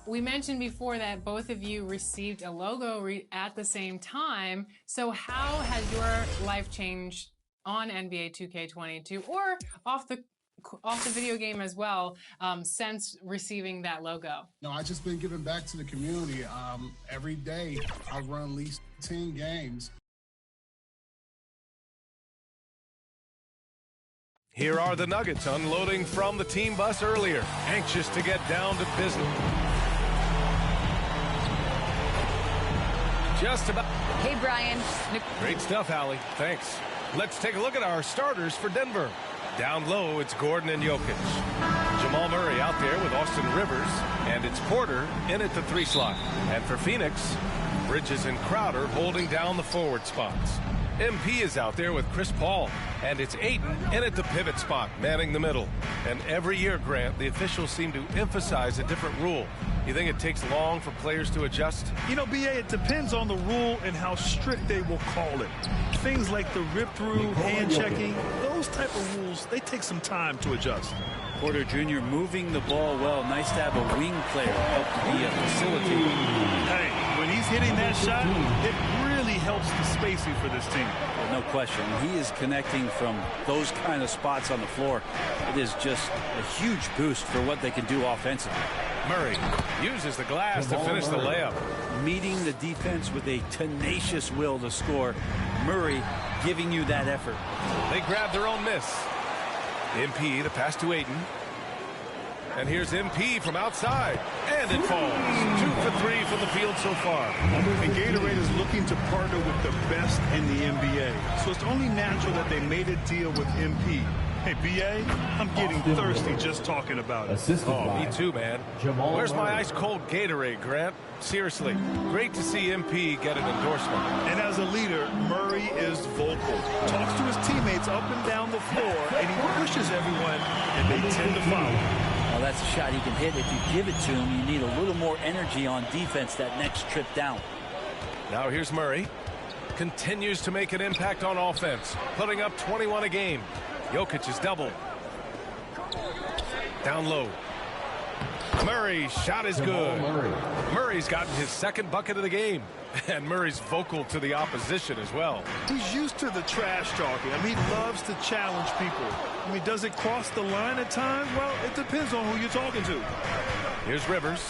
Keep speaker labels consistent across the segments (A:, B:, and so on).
A: We mentioned before that both of you received a logo at the same time. So how has your life changed on NBA 2K22 or off the video game as well since receiving that logo?
B: No, I've just been giving back to the community. Every day I run at least 10 games.
C: Here are the Nuggets unloading from the team bus earlier, anxious to get down to business. Just about.
D: Hey, Brian.
C: Great stuff, Allie. Thanks. Let's take a look at our starters for Denver. Down low, it's Gordon and Jokic. Jamal Murray out there with Austin Rivers, and it's Porter in at the 3 slot. And for Phoenix, Bridges and Crowder holding down the forward spots. MP is out there with Chris Paul, and it's Ayton in at the pivot spot, manning the middle. And every year, Grant, the officials seem to emphasize a different rule. You think it takes long for players to adjust?
E: You know, B.A., it depends on the rule and how strict they will call it. Things like the rip-through, hand-checking, those type of rules, they take some time to adjust.
F: Porter Jr. moving the ball well. Nice to have a wing player help to be a facilitator.
E: Hey, when he's hitting that shot, it really helps the spacing for this team.
F: Well, no question. He is connecting from those kind of spots on the floor. It is just a huge boost for what they can do offensively.
C: Murray uses the glass to finish the layup.
F: Meeting the defense with a tenacious will to score. Murray giving you that effort.
C: They grab their own miss. MP, the pass to Ayton. And here's MP from outside. And it falls. 2 for 3 from the field so far.
E: And Gatorade is looking to partner with the best in the NBA. So it's only natural that they made a deal with MP. Hey, B.A., I'm getting thirsty just talking about it.
C: Oh, me too, man. Where's my ice-cold Gatorade, Grant? Seriously, great to see MP get an endorsement.
E: And as a leader, Murray is vocal. Talks to his teammates up and down the floor, and he pushes everyone, and they tend to follow.
F: Well, that's a shot he can hit. If you give it to him, you need a little more energy on defense that next trip down.
C: Now here's Murray. Continues to make an impact on offense, putting up 21 a game. Jokic is doubled. Down low. Murray's shot is good. Murray's gotten his second bucket of the game. And Murray's vocal to the opposition as well.
E: He's used to the trash talking. I mean, he loves to challenge people. I mean, does it cross the line at times? Well, it depends on who you're talking to.
C: Here's Rivers.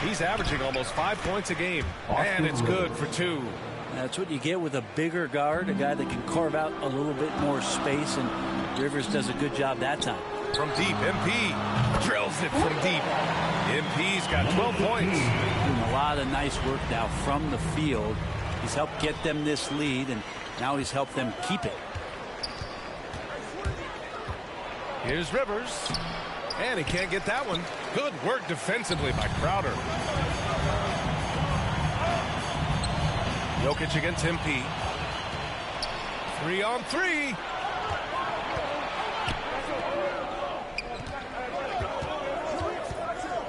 C: He's averaging almost 5 points a game. And it's good for 2.
F: That's what you get with a bigger guard, a guy that can carve out a little bit more space, and Rivers does a good job that time.
C: From deep, MP drills it from deep. MP's got 12 points.
F: Doing a lot of nice work now from the field. He's helped get them this lead, and now he's helped them keep it.
C: Here's Rivers. And he can't get that one. Good work defensively by Crowder. Jokic against MP. 3-on-3.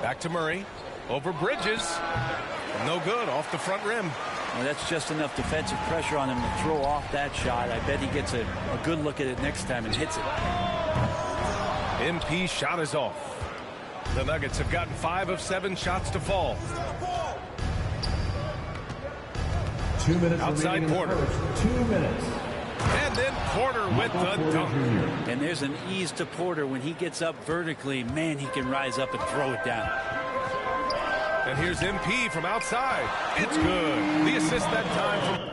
C: Back to Murray. Over Bridges. No good. Off the front rim.
F: Well, that's just enough defensive pressure on him to throw off that shot. I bet he gets a good look at it next time and hits it.
C: MP shot is off. The Nuggets have gotten 5 of 7 shots to fall.
G: 2 minutes
C: outside Porter.
G: 2 minutes.
C: And then Porter with the dunk.
F: And there's an ease to Porter when he gets up vertically. Man, he can rise up and throw it down.
C: And here's MP from outside. It's good. The assist that time from...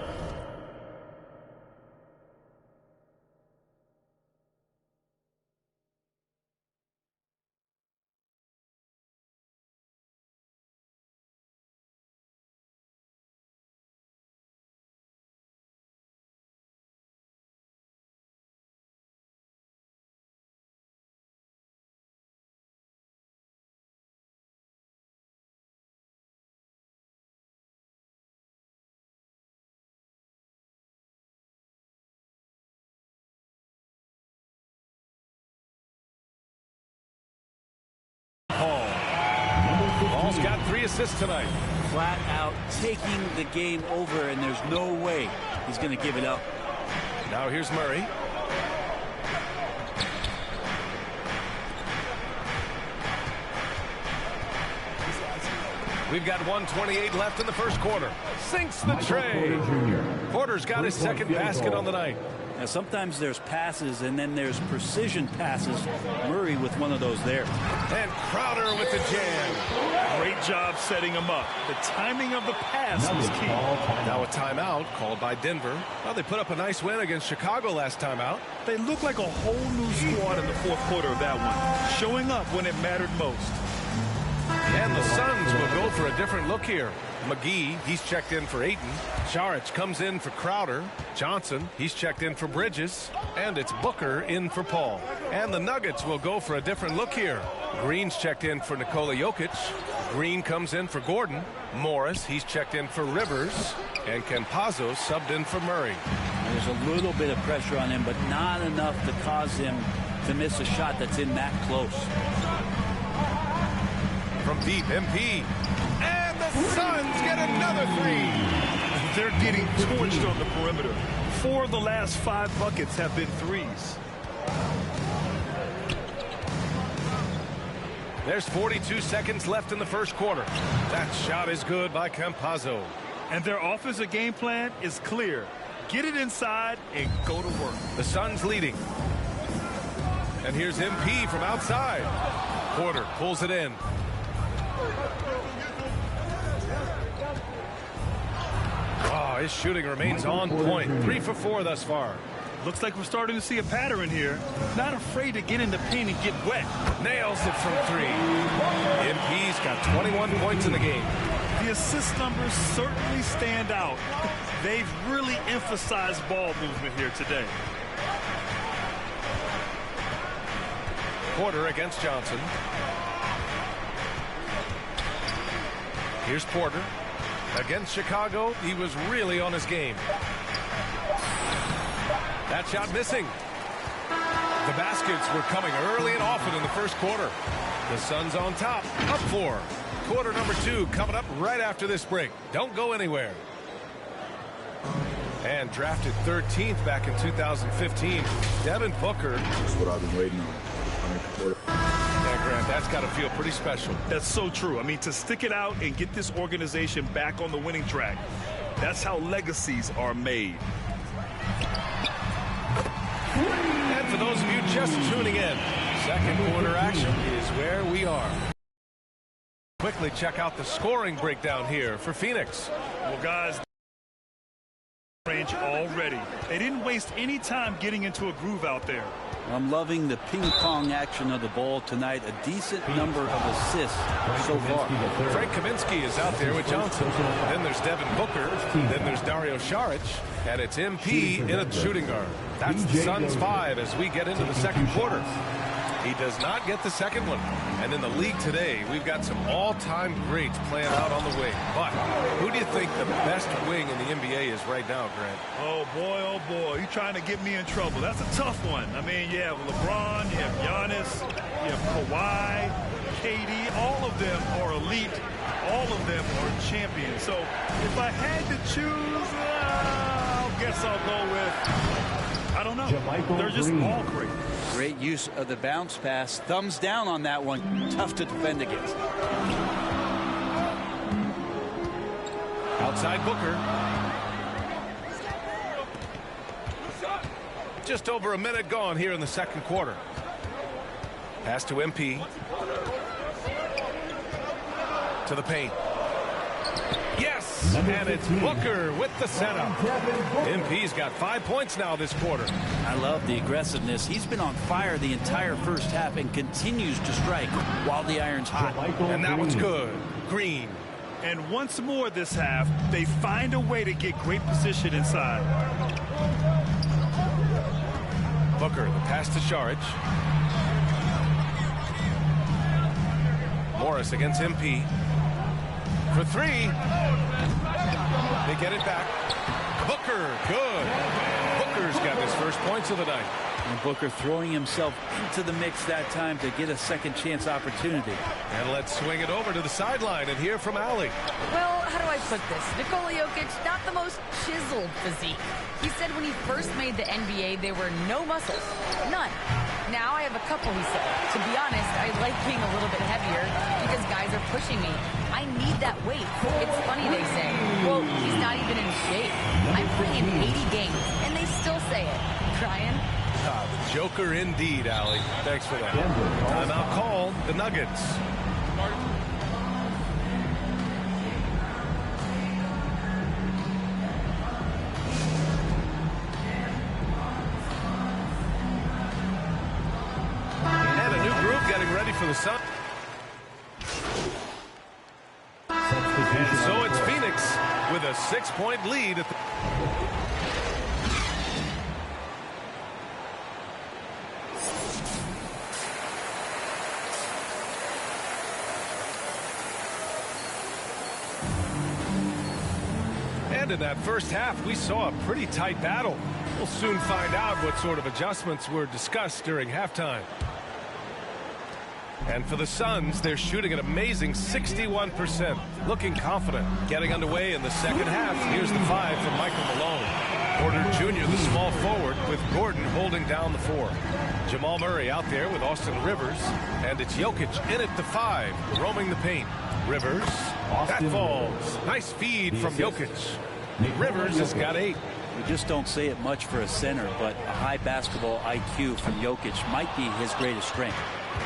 C: Paul's got 3 assists tonight.
F: Flat out taking the game over, and there's no way he's going to give it up.
C: Now here's Murray. We've got 1:28 left in the first quarter. Sinks the tray. Porter's got his second basket on the night.
F: Now, sometimes there's passes, and then there's precision passes. Murray with one of those there.
C: And Crowder with the jam.
E: Great job setting him up. The timing of the pass was key.
C: Now a timeout called by Denver. Well, they put up a nice win against Chicago last time out.
E: They look like a whole new squad in the fourth quarter of that one, showing up when it mattered most.
C: And the Suns will go for a different look here. McGee, he's checked in for Ayton. Saric comes in for Crowder. Johnson, he's checked in for Bridges. And it's Booker in for Paul. And the Nuggets will go for a different look here. Green's checked in for Nikola Jokic. Green comes in for Gordon. Morris, he's checked in for Rivers. And Campazzo subbed in for Murray.
F: There's a little bit of pressure on him, but not enough to cause him to miss a shot that's in that close.
C: From deep, MP. And the Suns get another three.
E: They're getting torched on the perimeter. 4 of the last 5 buckets have been threes.
C: There's 42 seconds left in the first quarter. That shot is good by Campazzo.
E: And their offensive game plan is clear. Get it inside and go to work.
C: The Suns leading. And here's MP from outside. Porter pulls it in. Oh, his shooting remains on point. 3 for 4 thus far.
E: Looks like we're starting to see a pattern here. Not afraid to get in the paint and get wet.
C: Nails it from 3. MP's got 21 points in the game.
E: The assist numbers certainly stand out. They've really emphasized ball movement here today.
C: Porter against Johnson. Here's Porter. Against Chicago, he was really on his game. That shot missing. The baskets were coming early and often in the first quarter. The Suns on top, up 4. Quarter number 2 coming up right after this break. Don't go anywhere. And drafted 13th back in 2015, Devin Booker.
D: That's what I've been waiting on.
C: Yeah, Grant, that's got to feel pretty special.
E: That's so true. I mean, to stick it out and get this organization back on the winning track, that's how legacies are made.
C: And for those of you just tuning in, second quarter action is where we are. Quickly check out the scoring breakdown here for Phoenix.
E: Well, guys, range already. They didn't waste any time getting into a groove out there.
F: I'm loving the ping-pong action of the ball tonight. A decent number of assists so far.
C: Frank Kaminsky is out there with Johnson. Then there's Devin Booker. Then there's Dario Saric. And it's MP in a shooting guard. That's the Suns 5 as we get into the second quarter. He does not get the second one. And in the league today, we've got some all-time greats playing out on the wing. But who do you think the best wing in the NBA is right now, Grant?
E: Oh, boy, you're trying to get me in trouble. That's a tough one. I mean, you have LeBron, you have Giannis, you have Kawhi, KD. All of them are elite. All of them are champions. So if I had to choose, I guess I'll go with, I don't know. They're just all great.
F: Great use of the bounce pass. Thumbs down on that one. Tough to defend against.
C: Outside Booker. Just over a minute gone here in the second quarter. Pass to MP. To the paint. Yes! And it's Booker with the setup. MP's got 5 points now this quarter.
F: I love the aggressiveness. He's been on fire the entire first half and continues to strike while the iron's hot.
C: And that one's good. Green.
E: And once more this half, they find a way to get great position inside.
C: Booker, the pass to Saric. Morris against MP. For 3. They get it back. Booker, good. Booker's got his first points of the night.
F: And Booker throwing himself into the mix that time to get a second chance opportunity.
C: And let's swing it over to the sideline and hear from Allie.
H: Well, how do I put this? Nikola Jokic, not the most chiseled physique. He said when he first made the NBA, there were no muscles. None. Now I have a couple, he said. To be honest, I like being a little bit heavier because guys are pushing me. I I need that weight. It's funny they say, well, he's not even in shape. I'm playing 80 games, and they still say it. Brian?
C: Joker indeed, Allie. Thanks for that. Timeout called, the Nuggets. And a new group getting ready for the Sun. And so it's Phoenix with a 6-point lead at the... And in that first half, we saw a pretty tight battle. We'll soon find out what sort of adjustments were discussed during halftime. And for the Suns, they're shooting an amazing 61%, looking confident. Getting underway in the second half, here's the 5 from Michael Malone. Porter Jr., the small forward, with Gordon holding down the 4. Jamal Murray out there with Austin Rivers, and it's Jokic in at the 5, roaming the paint. Rivers, that falls. Nice feed from Jokic. Rivers has got 8.
F: We just don't say it much for a center, but a high basketball IQ from Jokic might be his greatest strength.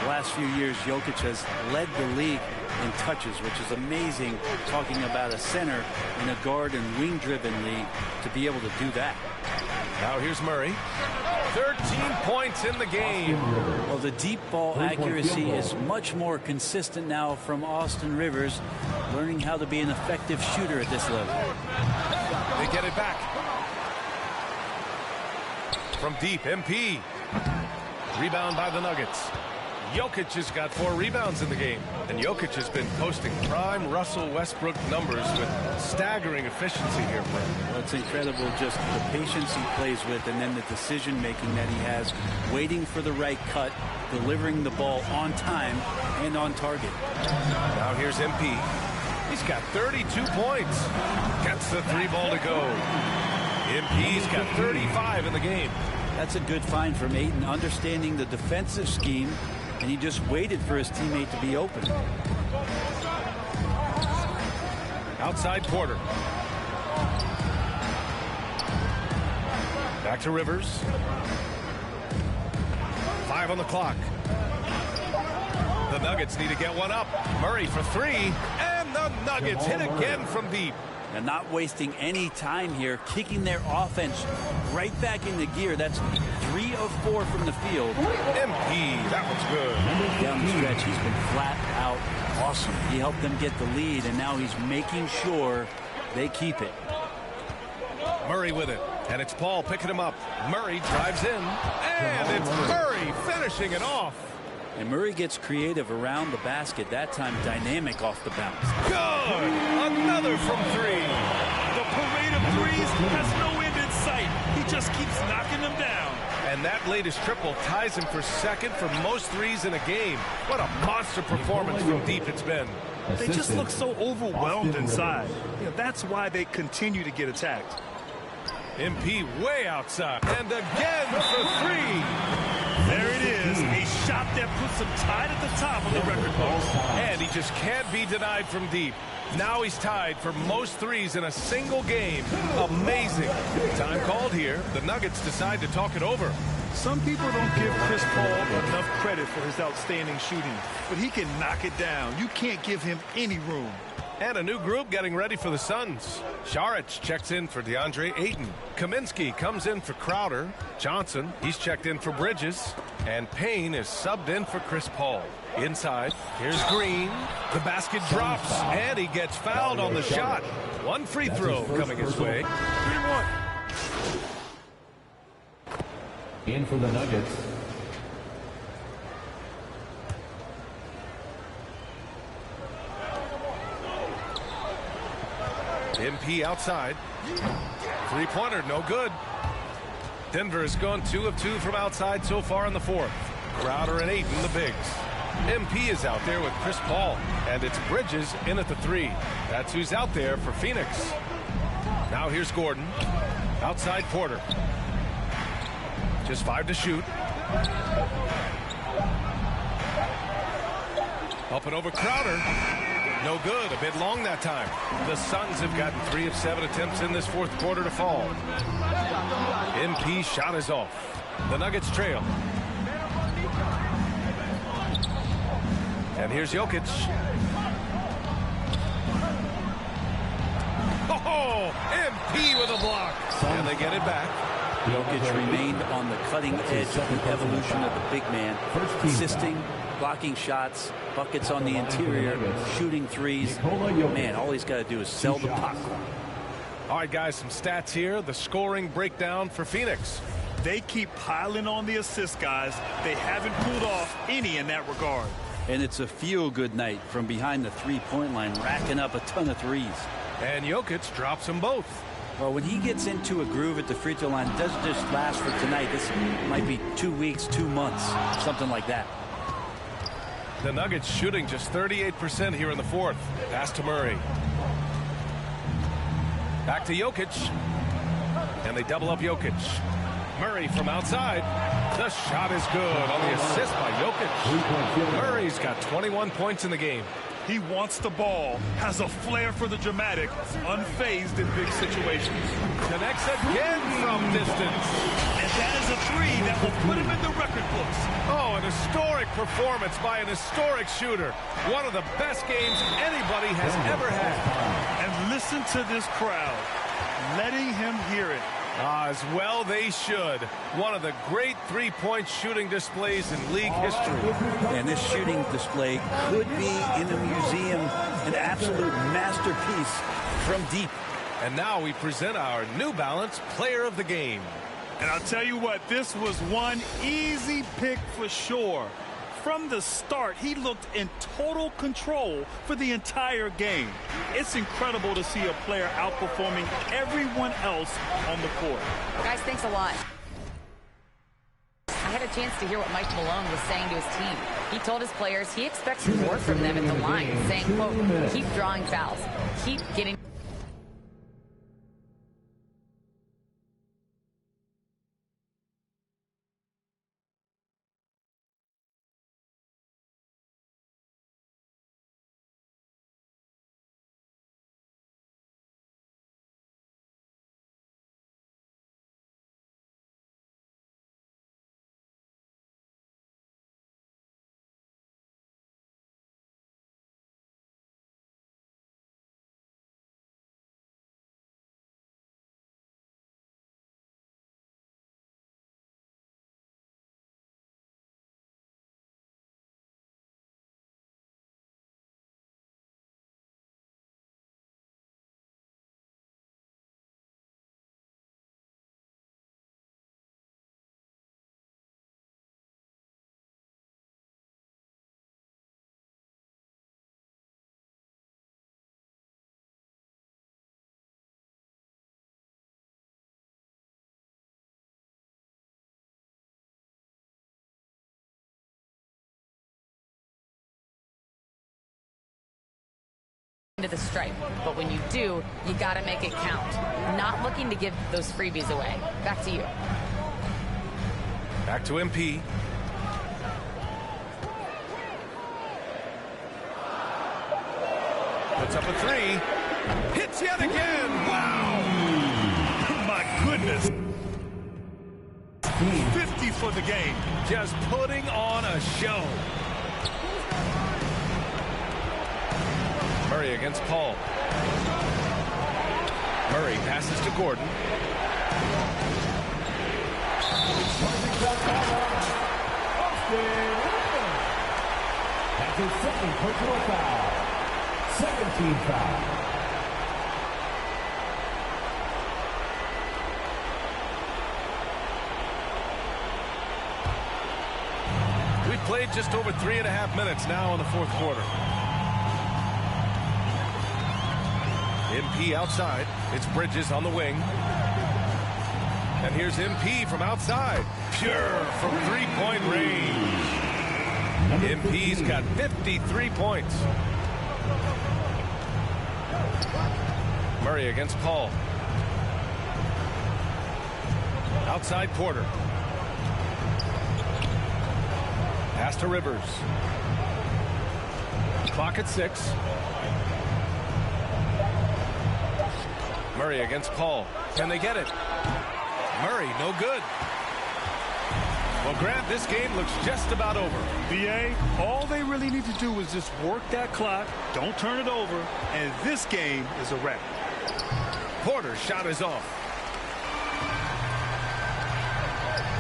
F: The last few years, Jokic has led the league in touches, which is amazing, talking about a center in a guard and wing-driven league to be able to do that.
C: Now here's Murray. 13 points in the game.
F: Well, the deep ball accuracy is much more consistent now from Austin Rivers, learning how to be an effective shooter at this level.
C: They get it back. From deep, MP. Rebound by the Nuggets. Jokic has got 4 rebounds in the game. And Jokic has been posting prime Russell Westbrook numbers with staggering efficiency here, Brent.
F: Well, it's incredible just the patience he plays with and then the decision-making that he has, waiting for the right cut, delivering the ball on time and on target.
C: Now here's MP. He's got 32 points. Gets the 3 ball to go. MP's got 35 in the game.
F: That's a good find from Ayton, understanding the defensive scheme, and he just waited for his teammate to be open.
C: Outside Porter. Back to Rivers. 5 on the clock. The Nuggets need to get one up. Murray for 3, and the Nuggets hit again from deep.
F: And not wasting any time here, kicking their offense right back into gear. That's 3 of 4 from the field.
C: MP, that was good.
F: Down the stretch, he's been flat out awesome. He helped them get the lead, and now he's making sure they keep it.
C: Murray with it, and it's Paul picking him up. Murray drives in, and it's Murray finishing it off.
F: And Murray gets creative around the basket, that time dynamic off the bounce.
C: Good! Another from 3.
E: The parade of threes has no end in sight. He just keeps knocking them down.
C: And that latest triple ties him for second for most threes in a game. What a monster performance from deep it's been.
E: They just look so overwhelmed inside. You know, that's why they continue to get attacked.
C: MP way outside. And again for 3.
E: There it is, a shot that puts him tied at the top of the record books.
C: And he just can't be denied from deep. Now he's tied for most threes in a single game. Amazing. Time called here. The Nuggets decide to talk it over.
E: Some people don't give Chris Paul enough credit for his outstanding shooting, but he can knock it down. You can't give him any room.
C: And a new group getting ready for the Suns. Saric checks in for DeAndre Ayton. Kaminsky comes in for Crowder. Johnson, he's checked in for Bridges. And Payne is subbed in for Chris Paul. Inside, here's Green. The basket drops, and he gets fouled on the shot. 1 free throw coming his way.
E: 3-1.
G: In for the Nuggets.
C: MP outside. 3-pointer, no good. Denver has gone 2 of 2 from outside so far in the 4th. Crowder and Ayton, the bigs. MP is out there with Chris Paul, and it's Bridges in at the 3. That's who's out there for Phoenix. Now here's Gordon. Outside Porter. Just 5 to shoot. Up and over Crowder. No good. A bit long that time. The Suns have gotten 3 of 7 attempts in this fourth quarter to fall. MP shot is off. The Nuggets trail. And here's Jokic. Oh, MP with a block. And they get it back.
F: Jokic remained on the cutting edge of the evolution of the big man, assisting, blocking shots, buckets on the interior, shooting threes. Man, all he's got to do is sell the popcorn.
C: All right, guys, some stats here. The scoring breakdown for Phoenix.
E: They keep piling on the assist, guys. They haven't pulled off any in that regard.
F: And it's a feel-good night from behind the three-point line, racking up a ton of threes.
C: And Jokic drops them both.
F: Well, when he gets into a groove at the free throw line, it doesn't just last for tonight. This might be 2 weeks, 2 months, something like that.
C: The Nuggets shooting just 38% here in the fourth. Pass to Murray. Back to Jokic. And they double up Jokic. Murray from outside. The shot is good on the assist by Jokic. Murray's got 21 points in the game.
E: He wants the ball, has a flair for the dramatic, unfazed in big situations.
C: Connects again from distance.
E: And that is a three that will put him in the record books.
C: Oh, an historic performance by an historic shooter. One of the best games anybody has ever had.
E: And listen to this crowd, letting him hear it.
C: As well they should. One of the great three-point shooting displays in league history.
F: And this shooting display could be in a museum, an absolute masterpiece from deep.
C: And now we present our New Balance Player of the Game.
E: And I'll tell you what, this was one easy pick for sure. From the start, he looked in total control for the entire game. It's incredible to see a player outperforming everyone else on the court.
H: Guys, thanks a lot. I had a chance to hear what Mike Malone was saying to his team. He told his players he expects more from them at the line, saying, quote, keep drawing fouls, keep getting... to the stripe, but when you do, you got to make it count. Not looking to give those freebies away. Back to you.
C: Back to MP. Puts up a three. Hits yet again. Wow.
E: My goodness. 50 for the game.
C: Just putting on a show. Murray against Paul. Murray passes to Gordon.
G: That's his second personal foul. Second team foul.
C: We've played just over 3.5 minutes now in the fourth quarter. MP outside. It's Bridges on the wing. And here's MP from outside. Pure from three-point range. MP's got 53 points. Murray against Paul. Outside Porter. Pass to Rivers. Clock at 6. Murray against Paul. Can they get it? Murray, no good. Well, Grant, this game looks just about over.
E: BA, all they really need to do is just work that clock, don't turn it over, and this game is a wrap.
C: Porter's shot is off.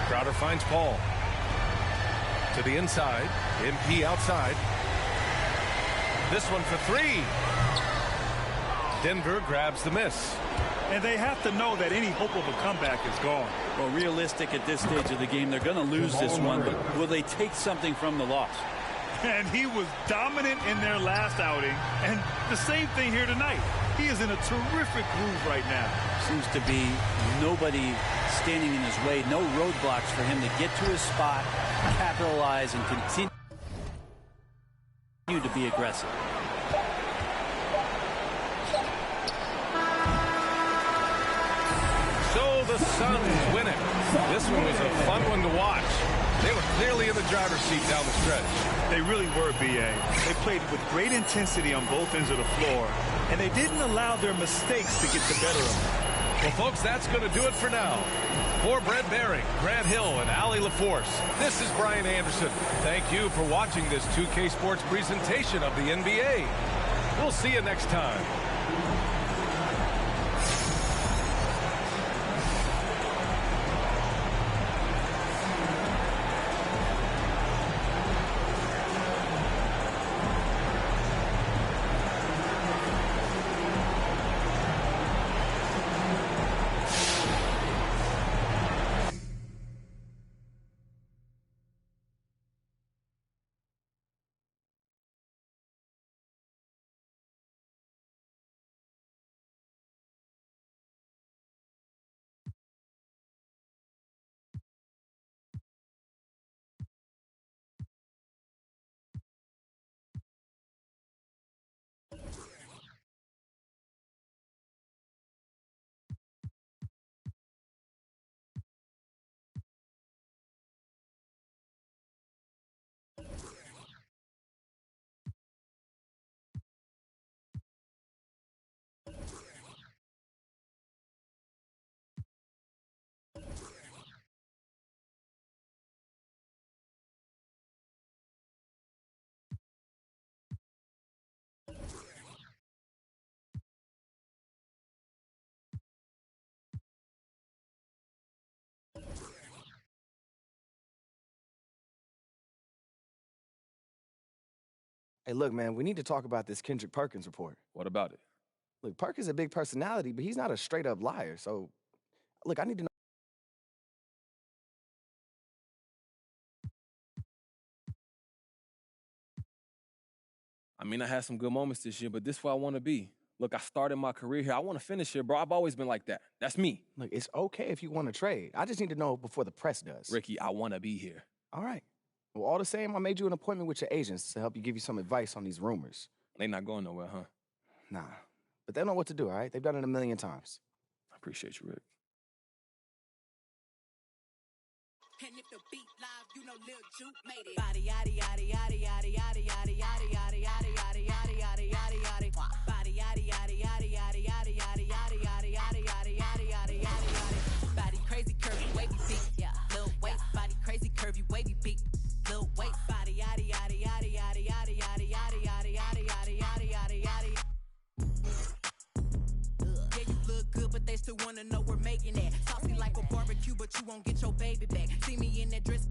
C: Crowder finds Paul. To the inside. MP outside. This one for 3. Denver grabs the miss.
E: And they have to know that any hope of a comeback is gone.
F: Well, realistic at this stage of the game, they're going to lose this one, but will they take something from the loss?
E: And he was dominant in their last outing, and the same thing here tonight. He is in a terrific groove right now.
F: Seems to be nobody standing in his way, no roadblocks for him to get to his spot, capitalize, and continue to be aggressive.
C: So the Suns win it. This one was a fun one to watch. They were clearly in the driver's seat down the stretch.
E: They really were, BA. They played with great intensity on both ends of the floor, and they didn't allow their mistakes to get the better of them.
C: Well, folks, that's going to do it for now. For Brett Baring, Grant Hill, and Allie LaForce, this is Brian Anderson. Thank you for watching this 2K Sports presentation of the NBA. We'll see you next time.
D: Hey, look, man, we need to talk about this Kendrick Perkins report.
I: What about it?
D: Look, Perkins is a big personality, but he's not a straight-up liar. So, look, I need to know.
I: I mean, I had some good moments this year, but this is where I want to be. Look, I started my career here. I want to finish here, bro. I've always been like that. That's me.
D: Look, it's okay if you want to trade. I just need to know before the press does.
I: Ricky, I want to be here.
D: All right. Well, all the same, I made you an appointment with your agents to help you give you some advice on these rumors.
I: They not going nowhere, huh?
D: Nah, but they know what to do, all right? They've done it a million times.
I: I appreciate you, Rick.
J: And if the beat live, you know Lil Juke made it. Body yaddy yaddy yaddy yaddy yaddy yaddy yaddy yaddy yaddy yaddy yaddy yaddy yaddy yaddy. Body yaddy yaddy yaddy yaddy yaddy yaddy yaddy yaddy yaddy yaddy yaddy yaddy yaddy. Body crazy curvy wavy beat, yeah. Lil weight, body crazy curvy wavy beat. Lil weight, body yaddy yaddy yaddy yaddy yaddy yaddy yaddy yaddy yaddy yaddy yaddy yaddy yaddy. Yeah, you look good, but they still wanna know we're making it. Saucy like a barbecue, but you won't get your baby back. See me in that dress.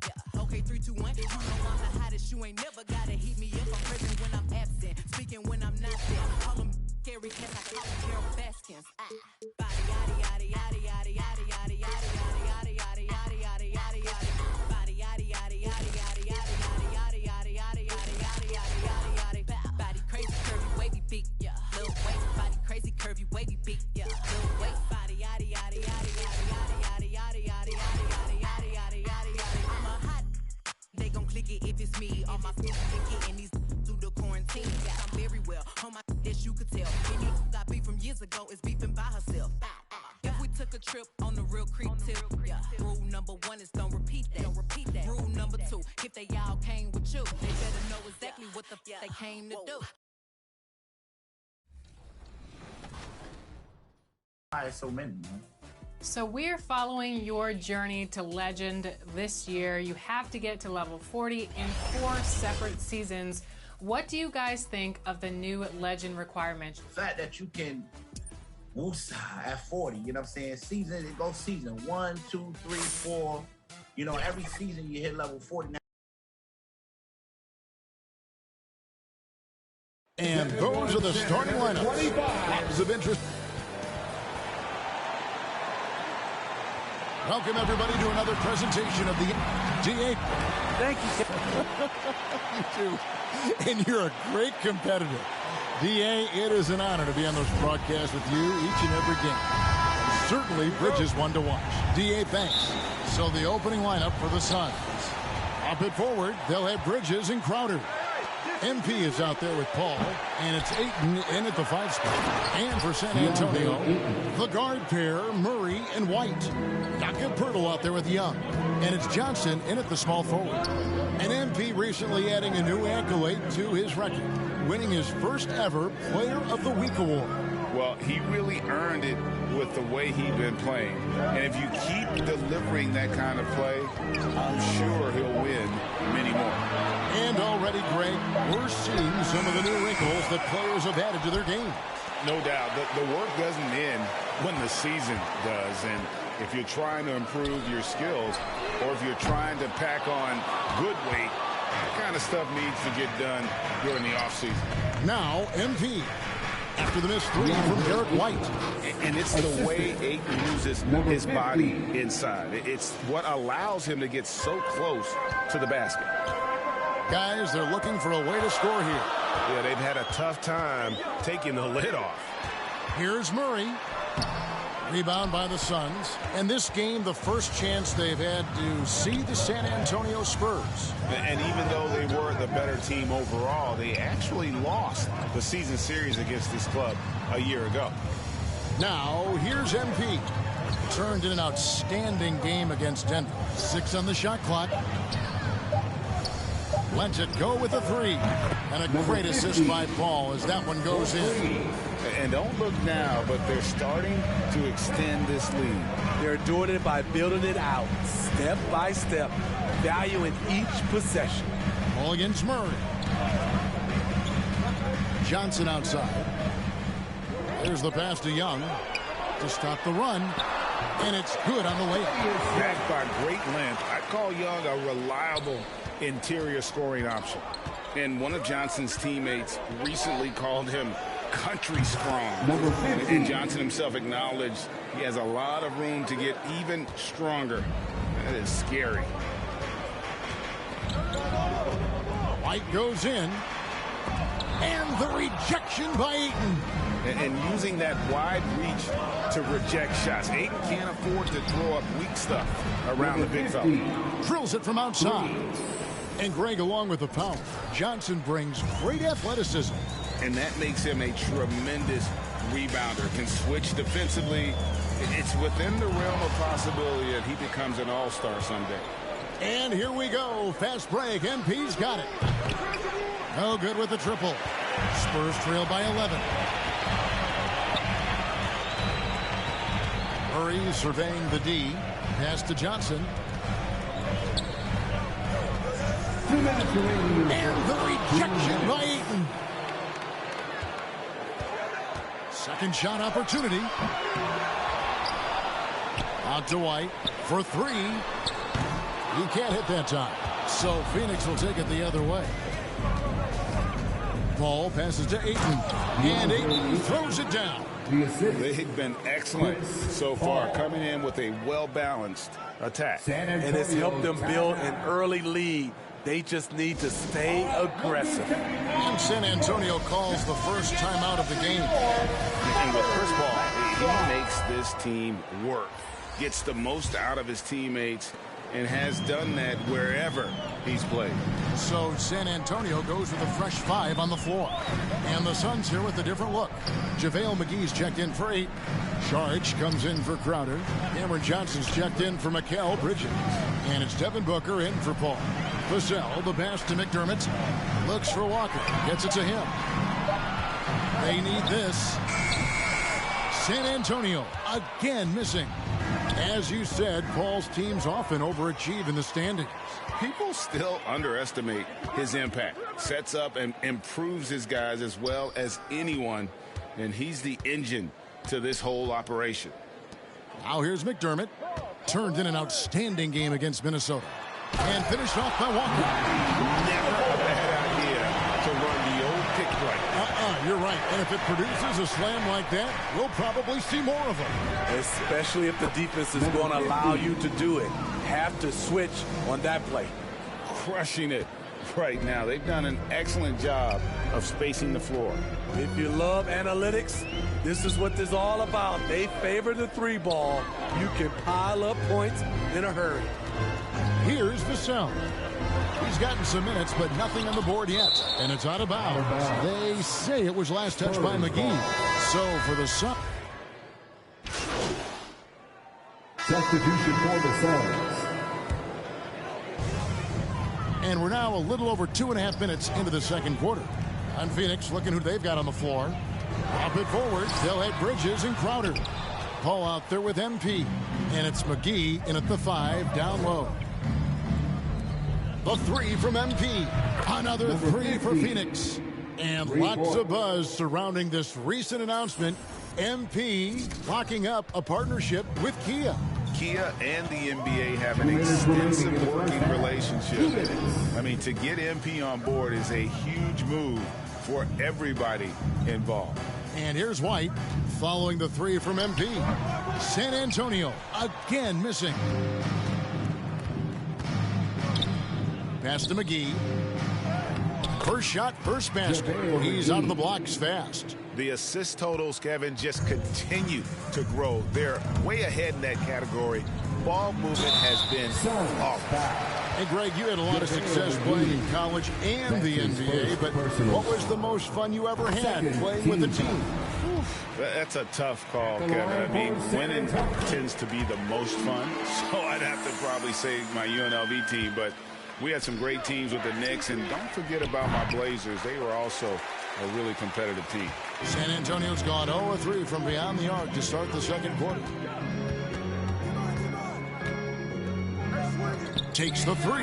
J: Yeah, okay, 3, 2, 1. You know I'm the hottest. You ain't never gotta heat me up. I'm present when I'm absent, speaking when I'm not there. Call them scary cats, I call them Carol Baskins. Body yaddy yaddy yaddy yaddy yaddy yaddy yaddy yaddy yaddy yaddy yaddy yaddy yaddy. Body yaddy yaddy yaddy yaddy yaddy yaddy yaddy yaddy yaddy yaddy yaddy yaddy yaddy. Body crazy curvy wavy beat, yeah. Lil weight, body crazy curvy wavy beat, yeah. Lil weight, body yaddy yaddy yaddy yaddy yaddy yaddy yaddy yaddy yaddy yaddy yaddy yaddy yaddy. I'm a hot. They gon' click it if it's me. All my friends been getting these through the quarantine. Yeah, I'm very well on my that you could tell. Any got beef from years ago is beefing by herself. If we took a trip on the real creep tip, yeah. Rule number 1 is don't repeat that. Rule number 2, if if they all came with you. They better know exactly what the f they came to do.
K: Why so many, man?
A: So we're following your journey to legend this year. You have to get to level 40 in 4 separate seasons. What do you guys think of the new legend requirement?
K: The fact that you can woosah at 40, you know what I'm saying? Season, it goes season 1, 2, 3, 4. You know, every season you hit level 40.
L: And those are the starting lineups. Lots of interest. Welcome, everybody, to another presentation of the DA.
F: Thank you.
L: You too. And you're a great competitor. DA, it is an honor to be on this broadcast with you each and every game. And certainly, Bridges one to watch. DA, thanks. So the opening lineup for the Suns. Up it forward, they'll have Bridges and Crowder. MP is out there with Paul, and it's Ayton in at the 5 spot. And for San Antonio, the guard pair, Murray and White. Jakob Poeltl out there with Young, and it's Johnson in at the small forward. And MP recently adding a new accolade to his record, winning his first ever Player of the Week award.
M: Well, he really earned it with the way he's been playing. And if you keep delivering that kind of play, I'm sure he'll win many more.
L: And already, Greg, we're seeing some of the new wrinkles that players have added to their game.
M: No doubt. The work doesn't end when the season does. And if you're trying to improve your skills, or if you're trying to pack on good weight, that kind of stuff needs to get done during the offseason.
L: Now, MP. After the missed 3 from Derek White.
M: And it's the way Ayton uses his body inside. It's what allows him to get so close to the basket.
L: Guys, they're looking for a way to score here.
M: Yeah, they've had a tough time taking the lid off.
L: Here's Murray. Rebound by the Suns. And this game, the first chance they've had to see the San Antonio Spurs.
M: And even though they were the better team overall, they actually lost the season series against this club a year ago.
L: Now, here's MP. Turned in an outstanding game against Denver. 6 on the shot clock. Lets it go with a 3. And a great assist by Paul as that one goes in.
M: And don't look now, but they're starting to extend this lead.
N: They're doing it by building it out, step by step, valuing each possession.
L: Ball against Murray. Johnson outside. There's the pass to Young to stop the run. And it's good on the layup.
M: Backed by great length. I call Young a reliable interior scoring option. And one of Johnson's teammates recently called him country strong. And Johnson himself acknowledged he has a lot of room to get even stronger. That is scary.
L: White goes in. And the rejection by Ayton.
M: And using that wide reach to reject shots. Ayton can't afford to throw up weak stuff around the big fella.
L: Drills it from outside. And Greg, along with the power, Johnson brings great athleticism.
M: And that makes him a tremendous rebounder. Can switch defensively. It's within the realm of possibility that he becomes an all-star someday.
L: And here we go. Fast break. MP's got it. No good with the triple. Spurs trail by 11. Murray surveying the D. Pass to Johnson. And the rejection by Ayton. Second shot opportunity. Out to White for 3. He can't hit that time. So Phoenix will take it the other way. Ball passes to Ayton. And Ayton throws it down.
M: They've been excellent so far, coming in with a well-balanced attack.
N: And it's helped them build an early lead. They just need to stay aggressive.
L: And San Antonio calls the first timeout of the game.
M: And with Chris Paul, he makes this team work. Gets the most out of his teammates and has done that wherever he's played.
L: So San Antonio goes with a fresh 5 on the floor. And the Suns here with a different look. JaVale McGee's checked in for 8. Charge comes in for Crowder. Cameron Johnson's checked in for Mikal Bridges. And it's Devin Booker in for Paul. Vassell, the pass to McDermott. Looks for Walker. Gets it to him. They need this. San Antonio again missing. As you said, Paul's teams often overachieve in the standings.
M: People still underestimate his impact. Sets up and improves his guys as well as anyone. And he's the engine to this whole operation.
L: Now here's McDermott. Turned in an outstanding game against Minnesota. And finished off by Walker.
M: Never a bad idea to run the old pick play.
L: You're right. And if it produces a slam like that, we'll probably see more of them.
N: Especially if the defense is going to allow you to do it. Have to switch on that play.
M: Crushing it right now. They've done an excellent job of spacing the floor.
N: If you love analytics, this is what this is all about. They favor the three ball. You can pile up points in a hurry.
L: Here's Vassell. He's gotten some minutes, but nothing on the board yet. And it's out of bounds. They say it was last touched by McGee. So for the Suns.
G: Substitution for the Suns.
L: And we're now a little over 2.5 minutes into the second quarter. On Phoenix, looking who they've got on the floor. Pop it forward. They'll have Bridges and Crowder. Paul out there with MP. And it's McGee in at the 5, down low. The 3 from MP. Another 3 for Phoenix. And lots of buzz surrounding this recent announcement. MP locking up a partnership with Kia.
M: Kia and the NBA have an extensive working relationship. I mean, to get MP on board is a huge move for everybody involved.
L: And here's White following the 3 from MP. San Antonio again missing. Pass to McGee. First shot, first basket. He's out of the blocks fast.
M: The assist totals, Kevin, just continue to grow. They're way ahead in that category. Ball movement has been off.
L: Hey, Greg, you had a lot of success playing in college and the NBA, but what was the most fun you ever had playing with a team?
M: That's a tough call, Kevin. I mean, winning tends to be the most fun, so I'd have to probably say my UNLV team, but we had some great teams with the Knicks, and don't forget about my Blazers. They were also a really competitive team.
L: San Antonio's gone 0-3 from beyond the arc to start the second quarter. Takes the 3.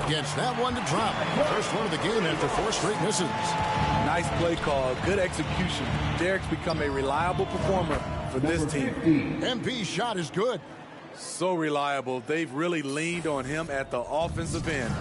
L: Gets that one to drop. First one of the game after 4 straight misses.
N: Nice play call. Good execution. Derek's become a reliable performer for this team.
L: MP's shot is good.
N: So reliable. They've really leaned on him at the offensive end.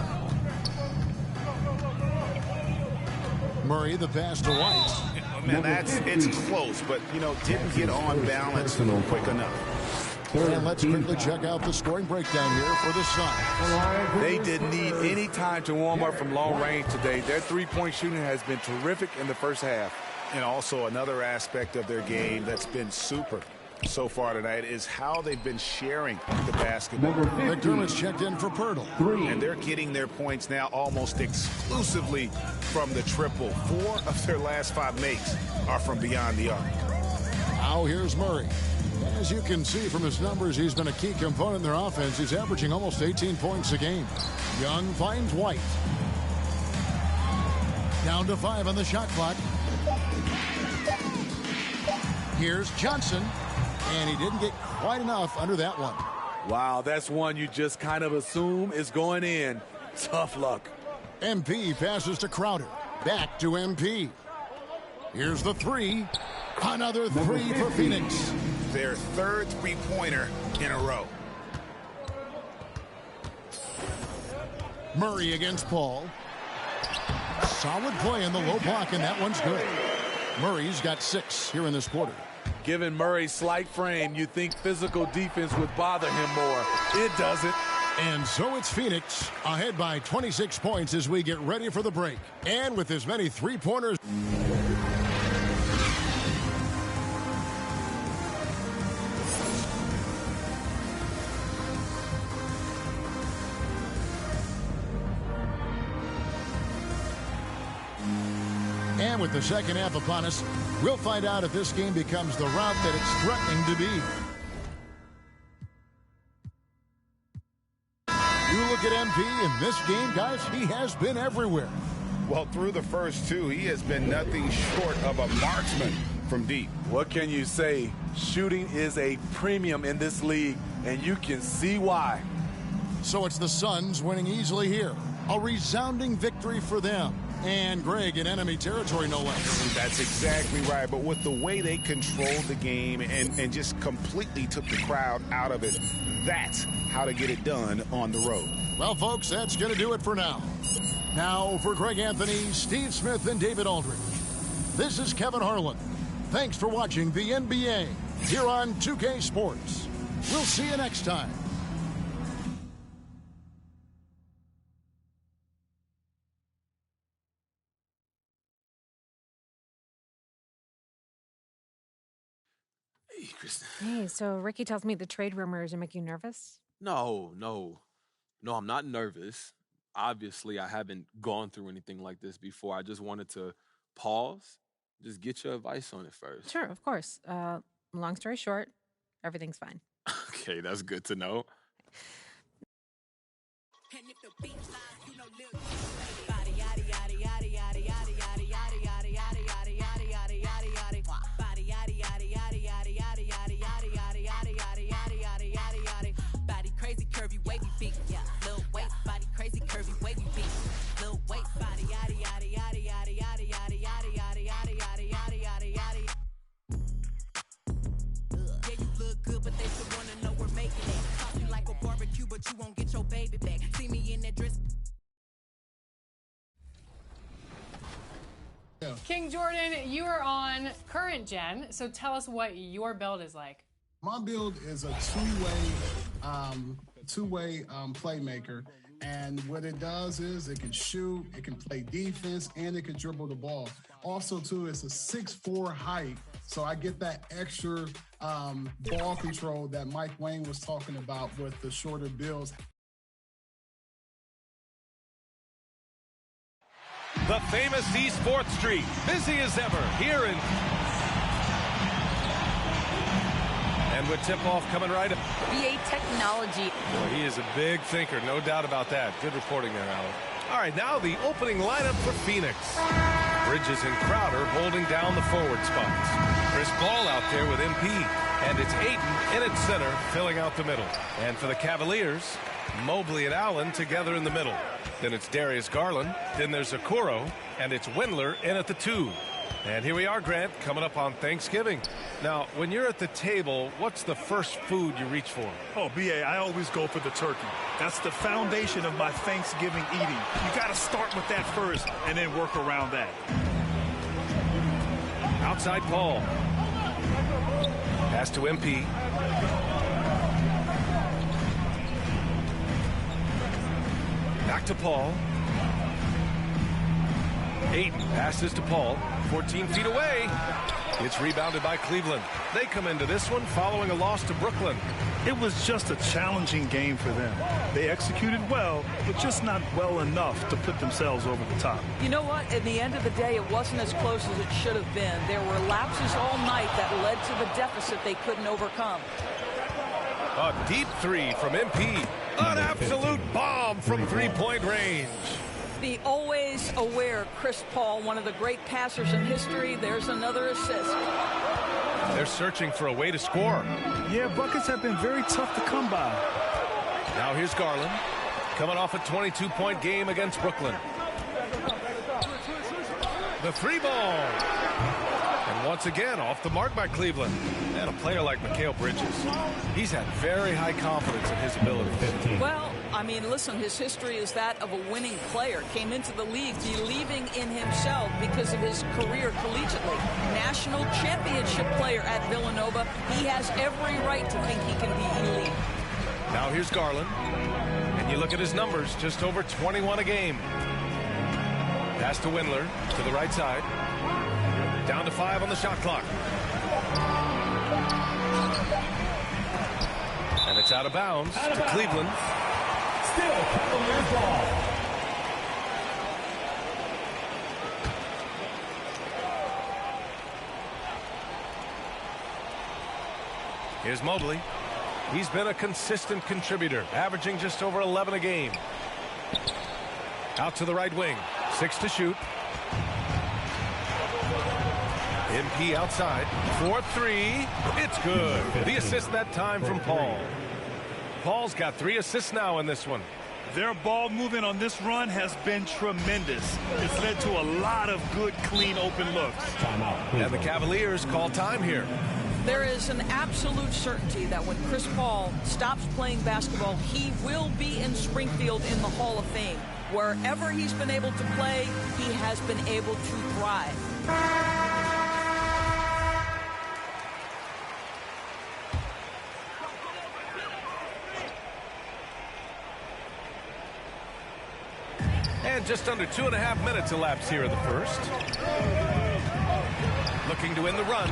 L: Murray, the pass to White.
M: Man, it's close, but, you know, didn't get on balance quick enough.
L: And let's quickly check out the scoring breakdown here for the Suns.
N: They didn't need any time to warm up from long range today. Their three-point shooting has been terrific in the first half.
M: And also another aspect of their game that's been super so far tonight is how they've been sharing the basketball.
L: McDermott's checked in for Pirtle.
M: And they're getting their points now almost exclusively from the triple. 4 of their last 5 makes are from beyond the arc.
L: Now here's Murray. As you can see from his numbers, he's been a key component in their offense. He's averaging almost 18 points a game. Young finds White. Down to 5 on the shot clock. Here's Johnson. And he didn't get quite enough under that one.
N: Wow, that's one you just kind of assume is going in. Tough luck.
L: MP passes to Crowder. Back to MP. Here's the 3. Another 3 for Phoenix.
M: Their third three-pointer in a row.
L: Murray against Paul. Solid play in the low block, and that one's good. Murray's got 6 here in this quarter.
N: Given Murray's slight frame, you'd think physical defense would bother him more. It doesn't.
L: And so it's Phoenix ahead by 26 points as we get ready for the break. And with as many three-pointers. And with the second half upon us, we'll find out if this game becomes the route that it's threatening to be. look at MP in this game, guys, he has been everywhere.
M: Well, through the first two, he has been nothing short of a marksman from deep.
N: What can you say? Shooting is a premium in this league, and you can see why.
L: So it's the Suns winning easily here. A resounding victory for them. And Greg in enemy territory, no less.
M: That's exactly right. But with the way they controlled the game and just completely took the crowd out of it, that's how to get it done on the road.
L: Well, folks, that's going to do it for now. Now, for Greg Anthony, Steve Smith, and David Aldridge, this is Kevin Harlan. Thanks for watching the NBA here on 2K Sports. We'll see you next time.
O: Hey, Kristen.
P: Hey, so Ricky tells me the trade rumors are making you nervous?
O: No, I'm not nervous. Obviously, I haven't gone through anything like this before. I just wanted to pause, just get your advice on it first.
P: Sure, of course. Long story short, everything's fine.
O: Okay, that's good to know.
J: Body crazy, curvy, wavy feet. Yeah, little waist, body crazy, curvy, wavy feet. Little waist, body yaddy yaddy yaddy yaddy yaddy yaddy yaddy yaddy yaddy yaddy yaddy yaddy yaddy. Yeah, you look good, but they still wanna know we're making it. Cost me like a barbecue, but you won't get your baby back. See me in that dress.
A: King Jordan, you are on current gen, so tell us what your build is like.
B: My build is a two-way playmaker, and what it does is it can shoot, it can play defense, and it can dribble the ball. Also, too, it's a 6'4" height, so I get that extra ball control that Mike Wayne was talking about with the shorter builds.
C: The famous East 4th Street, busy as ever here in... And with tip-off coming right up.
H: VA technology.
C: Well, he is a big thinker, no doubt about that. Good reporting there, Alan. All right, now the opening lineup for Phoenix. Bridges and Crowder holding down the forward spots. Chris Paul out there with MP. And it's Ayton in at center, filling out the middle. And for the Cavaliers, Mobley and Allen together in the middle. Then it's Darius Garland. Then there's Okoro. And it's Windler in at the 2. And here we are, Grant, coming up on Thanksgiving. Now, when you're at the table, what's the first food you reach for?
E: Oh, B.A., I always go for the turkey. That's the foundation of my Thanksgiving eating. You got to start with that first and then work around that.
C: Outside Paul. Pass to MP. Back to Paul. Ayton passes to Paul. 14 feet away. It's rebounded by Cleveland. They come into this one following a loss to Brooklyn.
E: It was just a challenging game for them. They executed well, but just not well enough to put themselves over the top.
Q: You know what? In the end of the day, it wasn't as close as it should have been. There were lapses all night that led to the deficit they couldn't overcome.
C: A deep three from MP. An absolute bomb from three-point range.
Q: The always aware Chris Paul, one of the great passers in history. There's another assist.
C: They're searching for a way to score.
E: Yeah, buckets have been very tough to come by.
C: Now here's Garland, coming off a 22-point game against Brooklyn. The three ball. And once again, off the mark by Cleveland. And a player like Mikal Bridges, he's had very high confidence in his ability.
Q: Well, I mean, listen, his history is that of a winning player. Came into the league believing in himself because of his career collegiately. National championship player at Villanova. He has every right to think he can be elite.
C: Now here's Garland. And you look at his numbers, just over 21 a game. Pass to Windler to the right side. Down to 5 on the shot clock. And it's out of bounds to Cleveland.
G: Still Cavaliers ball.
C: Here's Mobley. He's been a consistent contributor, averaging just over 11 a game. Out to the right wing. 6 to shoot. MP outside. 4-3. It's good. The assist that time from Paul. Paul's got 3 assists now in this one.
E: Their ball movement on this run has been tremendous. It's led to a lot of good, clean, open looks.
C: And the Cavaliers call time here.
Q: There is an absolute certainty that when Chris Paul stops playing basketball, he will be in Springfield in the Hall of Fame. Wherever he's been able to play, he has been able to thrive.
C: And just under 2.5 minutes elapsed here in the first. Looking to win the run.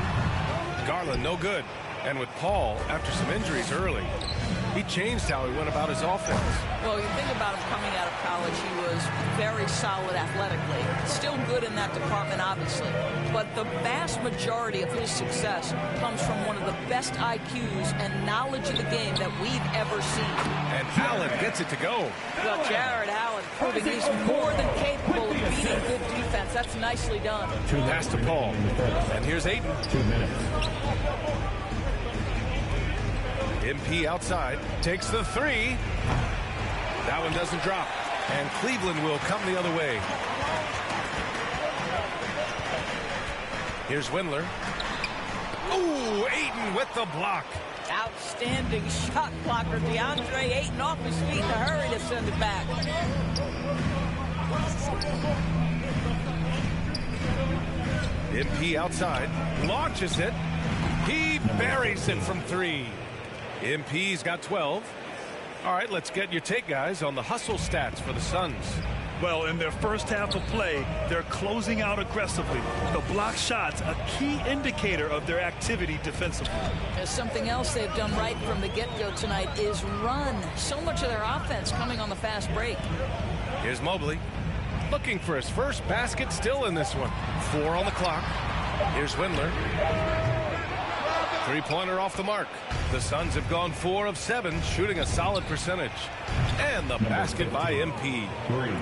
C: Garland no good. And with Paul, after some injuries early, he changed how he went about his offense.
Q: Well, you think about him coming out of college, he was very solid athletically. Still good in that department, obviously. But the vast majority of his success comes from one of the best IQs and knowledge of the game that we've ever seen.
C: And Allen gets it to go.
Q: Well, Jared Allen proving he's more than capable of beating good defense. That's nicely done.
C: Pass to Paul. And here's Ayton.
G: 2 minutes.
C: MP outside, takes the 3. That one doesn't drop. And Cleveland will come the other way. Here's Windler. Ooh, Ayton with the block.
Q: Outstanding shot blocker. DeAndre Ayton off his feet in a hurry to send it back.
C: MP outside, launches it. He buries it from 3. MP's got 12. All right, let's get your take, guys, on the hustle stats for the Suns.
E: Well, in their first half of play, they're closing out aggressively. The block shots, a key indicator of their activity defensively.
Q: There's something else they've done right from the get-go tonight is run. So much of their offense coming on the fast break.
C: Here's Mobley. Looking for his first basket still in this one. 4 on the clock. Here's Windler. 3-pointer off the mark. The Suns have gone 4 of 7, shooting a solid percentage. And the basket by MP.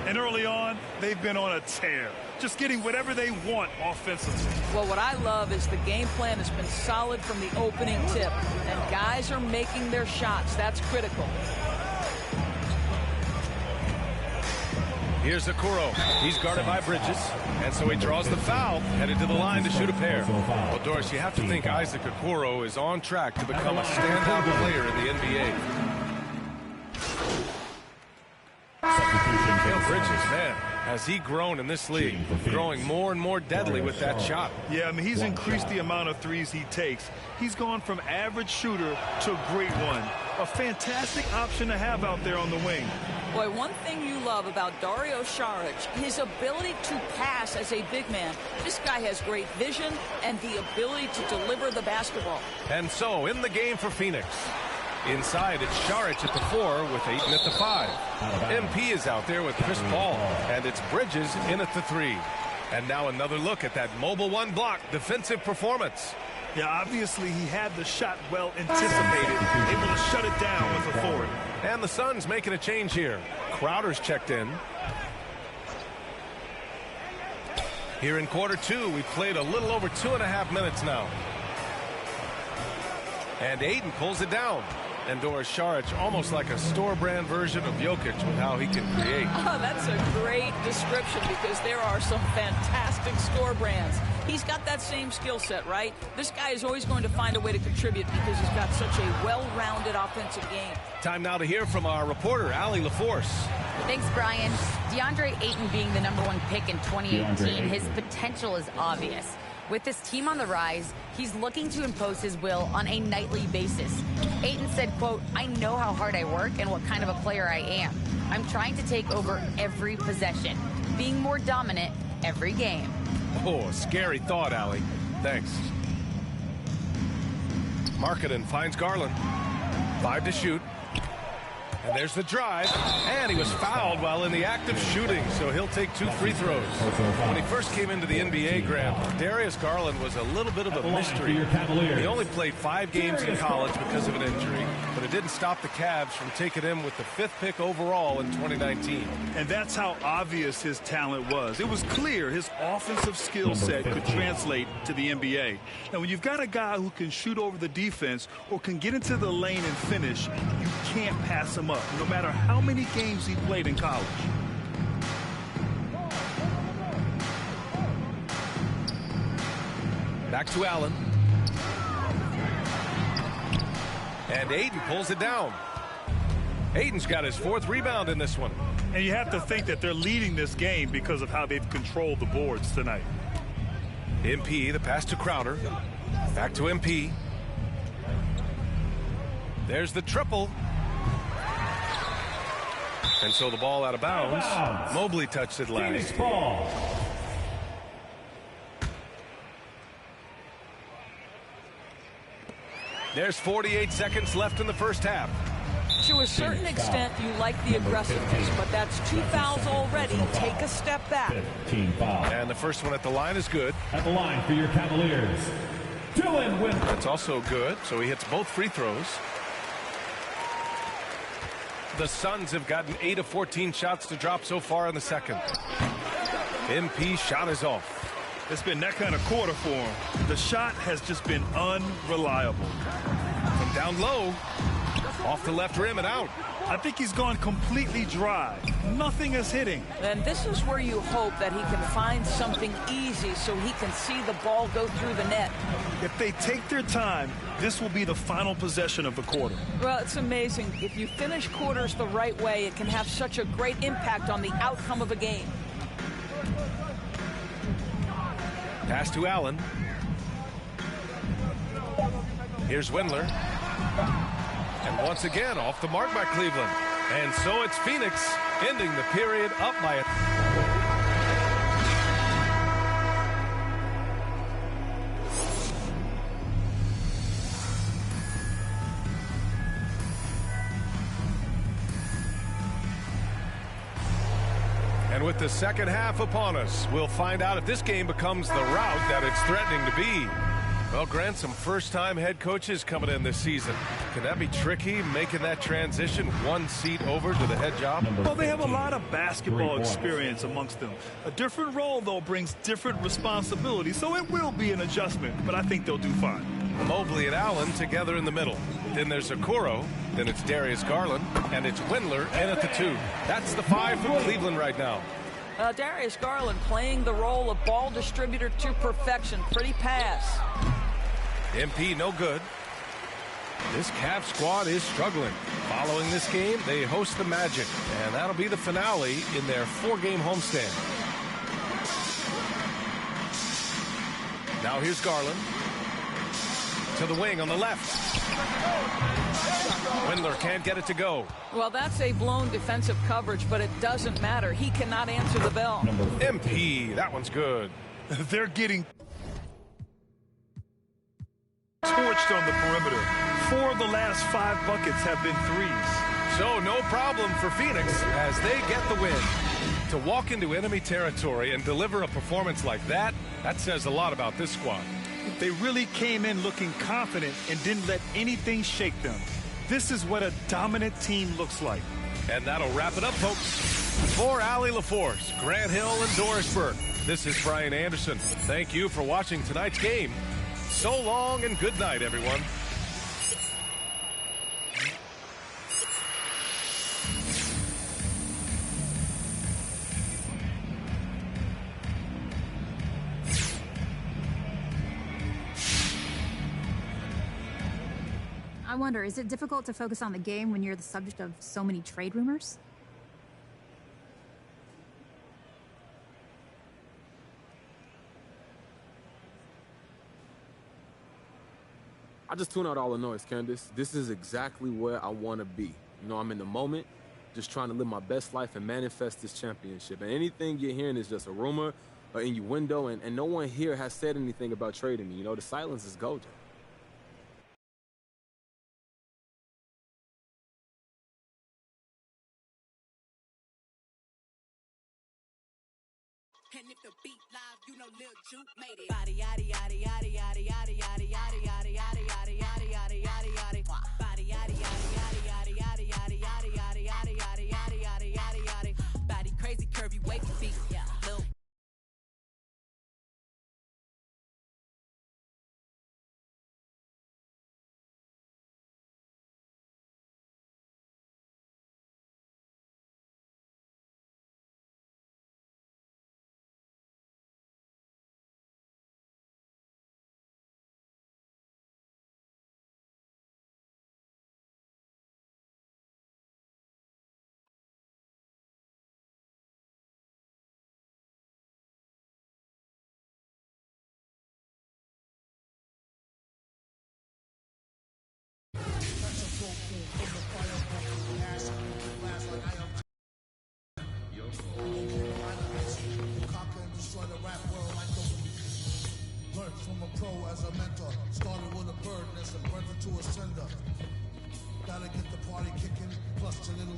E: And early on, they've been on a tear. Just getting whatever they want offensively.
Q: Well, what I love is the game plan has been solid from the opening tip. And guys are making their shots. That's critical.
C: Here's Okoro. He's guarded by Bridges. And so he draws the foul, headed to the line to shoot a pair. Well, Doris, you have to think Isaac Okoro is on track to become a standout player in the NBA. Mikal Bridges, man, has he grown in this league, growing more and more deadly with that shot.
E: Yeah, I mean, he's increased the amount of threes he takes. He's gone from average shooter to a great one. A fantastic option to have out there on the wing.
Q: Boy, one thing you love about Dario Saric, his ability to pass as a big man. This guy has great vision and the ability to deliver the basketball.
C: And so, in the game for Phoenix. Inside, it's Saric at the 4 with Ayton at the 5. MP is out there with Chris Paul, and it's Bridges in at the 3. And now another look at that mobile 1 block defensive performance.
E: Yeah, obviously he had the shot well anticipated, able to shut it down with a forward.
C: And the Suns making a change here. Crowder's checked in. Here in quarter 2, we've played a little over 2.5 minutes now. And Ayton pulls it down. And Doris Saric, almost like a store-brand version of Jokic with how he can create.
Q: Oh, that's a great description because there are some fantastic store brands. He's got that same skill set, right? This guy is always going to find a way to contribute because he's got such a well-rounded offensive game.
C: Time now to hear from our reporter, Allie LaForce.
H: Thanks, Brian. DeAndre Ayton being the #1 pick in 2018, his potential is obvious. With this team on the rise, he's looking to impose his will on a nightly basis. Ayton said, quote, "I know how hard I work and what kind of a player I am. I'm trying to take over every possession, being more dominant every game."
C: Oh, a scary thought, Allie. Thanks. Markkanen finds Garland. 5 to shoot. And there's the drive. And he was fouled while in the act of shooting, so he'll take 2 free throws. When he first came into the NBA, Grant, Darius Garland was a little bit of a mystery. He only played 5 games in college because of an injury, but but it didn't stop the Cavs from taking him with the 5th pick overall in 2019.
E: And that's how obvious his talent was. It was clear his offensive skill set could translate to the NBA. And when you've got a guy who can shoot over the defense or can get into the lane and finish, you can't pass him up, no matter how many games he played in college.
C: Back to Allen. And Ayton pulls it down. Ayton's got his 4th rebound in this one.
E: And you have to think that they're leading this game because of how they've controlled the boards tonight.
C: MP, the pass to Crowder. Back to MP. There's the triple. And so the ball out of bounds. Mobley touched it last. There's 48 seconds left in the first half.
Q: To a certain extent, you like the aggressiveness, but that's 2 fouls already. Take a step back.
C: And the first one at the line is good.
G: At the line for your Cavaliers, Dylan Windler.
C: That's also good, so he hits both free throws. The Suns have gotten 8 of 14 shots to drop so far in the second. MP shot is off.
E: It's been that kind of quarter for him. The shot has just been unreliable.
C: From down low, off the left rim and out.
E: I think he's gone completely dry. Nothing is hitting.
Q: And this is where you hope that he can find something easy so he can see the ball go through the net.
E: If they take their time, this will be the final possession of the quarter.
Q: Well, it's amazing. If you finish quarters the right way, it can have such a great impact on the outcome of a game.
C: Pass to Allen. Here's Windler. And once again, off the mark by Cleveland. And so it's Phoenix ending the period up by a... And with the second half upon us, we'll find out if this game becomes the route that it's threatening to be. Well, Grant, some first-time head coaches coming in this season. Can that be tricky, making that transition one seat over to the head job?
E: Well, they have a lot of basketball experience amongst them. A different role, though, brings different responsibilities, so it will be an adjustment, but I think they'll do fine.
C: Mobley and Allen together in the middle. Then there's Okoro, then it's Darius Garland, and it's Windler in at the 2. That's the 5 for Cleveland right now.
Q: Darius Garland playing the role of ball distributor to perfection. Pretty pass.
C: MP no good. This Cavs squad is struggling. Following this game, they host the Magic, and that'll be the finale in their 4-game homestand. Now here's Garland. To the wing on the left. Windler can't get it to go.
Q: Well, that's a blown defensive coverage, but it doesn't matter. He cannot answer the bell.
C: MP, that one's good.
E: They're getting torched on the perimeter. 4 of the last 5 buckets have been threes.
C: So no problem for Phoenix as they get the win. To walk into enemy territory and deliver a performance like that, that says a lot about this squad.
E: They really came in looking confident and didn't let anything shake them. This is what a dominant team looks like.
C: And that'll wrap it up, folks. For Allie LaForce, Grant Hill, and Doris Burke, this is Brian Anderson. Thank you for watching tonight's game. So long and good night, everyone.
R: I wonder, is it difficult to focus on the game when you're the subject of so many trade rumors?
O: I just tune out all the noise, Candace. This is exactly where I want to be. You know, I'm in the moment, just trying to live my best life and manifest this championship. And anything you're hearing is just a rumor or innuendo, and no one here has said anything about trading me. You know, the silence is golden.
J: And if the beat live, you know Lil Juke made it. Body yaddy yaddy yaddy yaddy yaddy yaddy yaddy yaddy yaddy yaddy yaddy yaddy yaddy. Body yaddy yaddy yaddy.
S: Learned from a pro as a mentor. Started with a bird nest and burned it to a cinder. Gotta get the party kicking, plus a little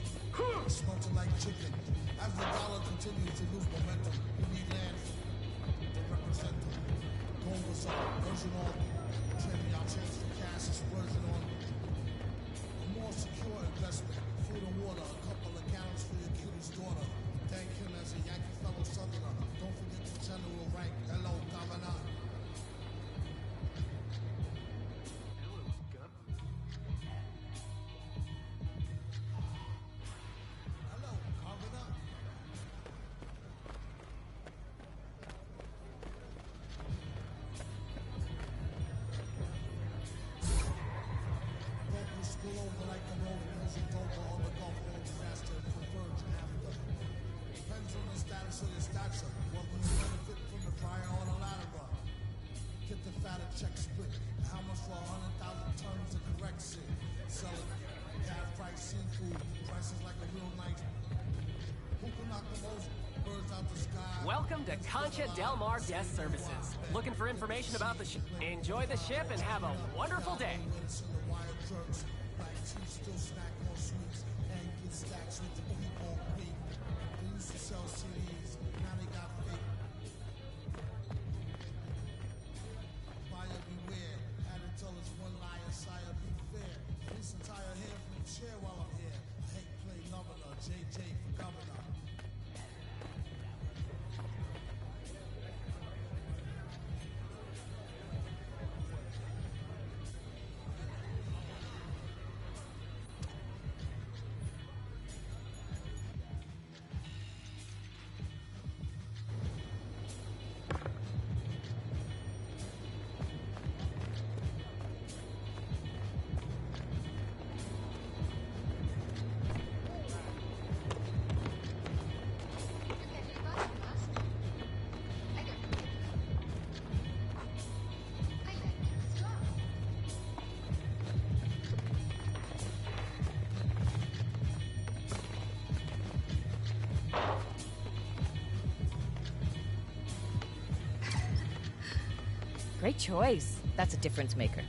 S: smelting like chicken. As the dollar continues to lose momentum, we need land to represent them. Gold was up, version on, trading our chance for cash is version on. A more secure investment, food and water, a couple of gallons for your cutie's daughter. Thank him as a Yankee fellow southerner. Don't forget the general rank, hello, governor. Check split. How much for 100,000 tons of correct shit? Sell it. Half price seafood. Prices like a real night. Who can knock the most? Birds out the sky.
T: Welcome to Concha Del Mar Guest Services. Looking for information about the ship? Enjoy the ship and have a wonderful day.
S: Still snack on sweets and get stacks with the people week. They used to sell CDs. Now they got fake. Beware, had to tell us one liar, sire, be fair. This entire hair from the chair while I'm here. I hate play governor, JJ for governor.
U: Great choice. That's a difference maker.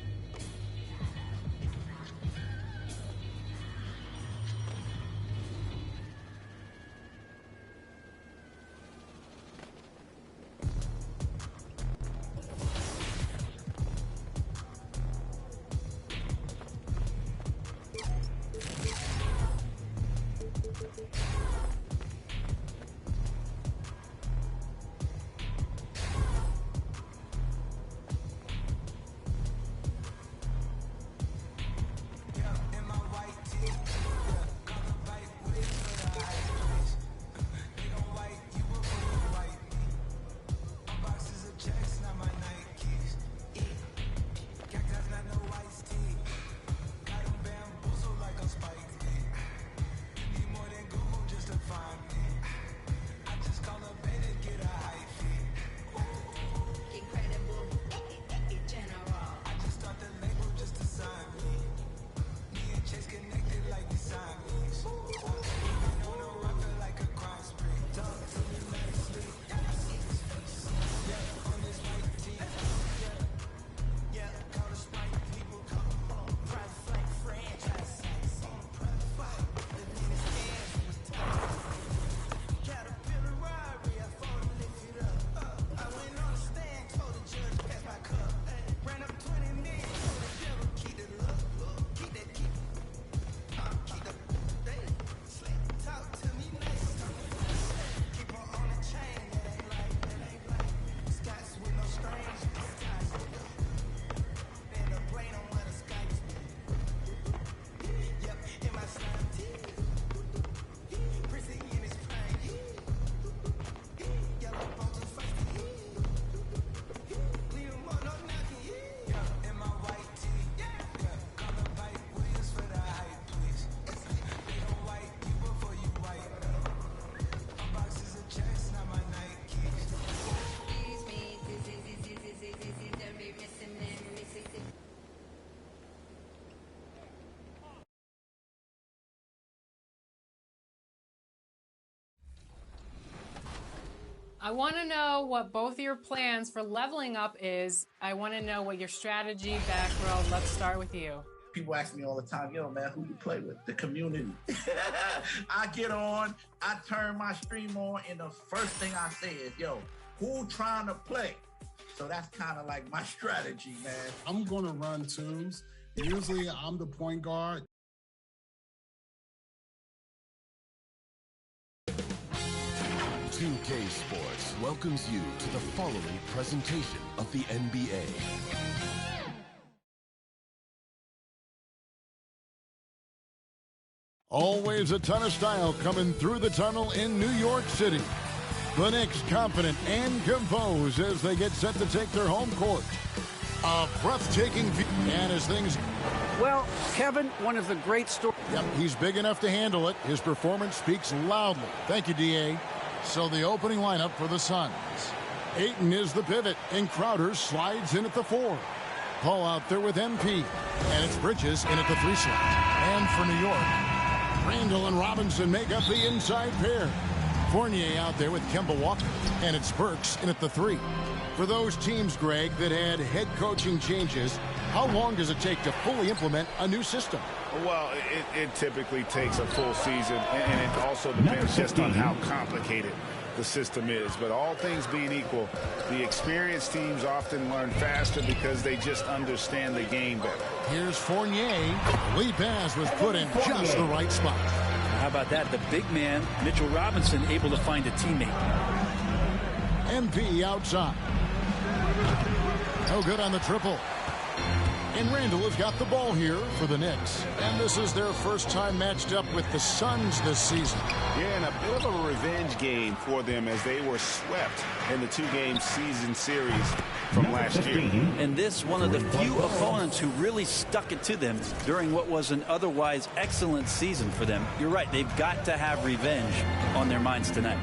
A: I want to know what both your plans for leveling up is. I want to know what your strategy, back row. Let's start with you.
K: People ask me all the time, yo, man, who you play with? The community. I get on, I turn my stream on, and the first thing I say is, yo, who trying to play? So that's kind of like my strategy, man.
B: I'm going to run twos. Usually I'm the point guard.
D: $2K Sports welcomes you to the following presentation of the NBA.
L: Always a ton of style coming through the tunnel in New York City. The Knicks confident and composed as they get set to take their home court. A breathtaking view, and as things...
V: Well, Kevin, one of the great stories...
L: Yep, he's big enough to handle it. His performance speaks loudly. Thank you, D.A. So the opening lineup for the Suns. Ayton is the pivot, and Crowder slides in at the 4. Paul out there with MP, and it's Bridges in at the 3 slot. And for New York, Randall and Robinson make up the inside pair. Fournier out there with Kemba Walker, and it's Burks in at the 3. For those teams, Greg, that had head coaching changes, how long does it take to fully implement a new system?
M: Well, it typically takes a full season, and it also depends just on how complicated the system is. But all things being equal, the experienced teams often learn faster because they just understand the game better.
L: Here's Fournier. The lead pass was put in just the right spot.
F: How about that? The big man, Mitchell Robinson, able to find a teammate.
L: MP outside. No good on the triple. And Randall has got the ball here for the Knicks. And this is their first time matched up with the Suns this season.
M: Yeah, and a bit of a revenge game for them as they were swept in the 2-game season series from last year.
F: And this, one of the few opponents who really stuck it to them during what was an otherwise excellent season for them. You're right, they've got to have revenge on their minds tonight.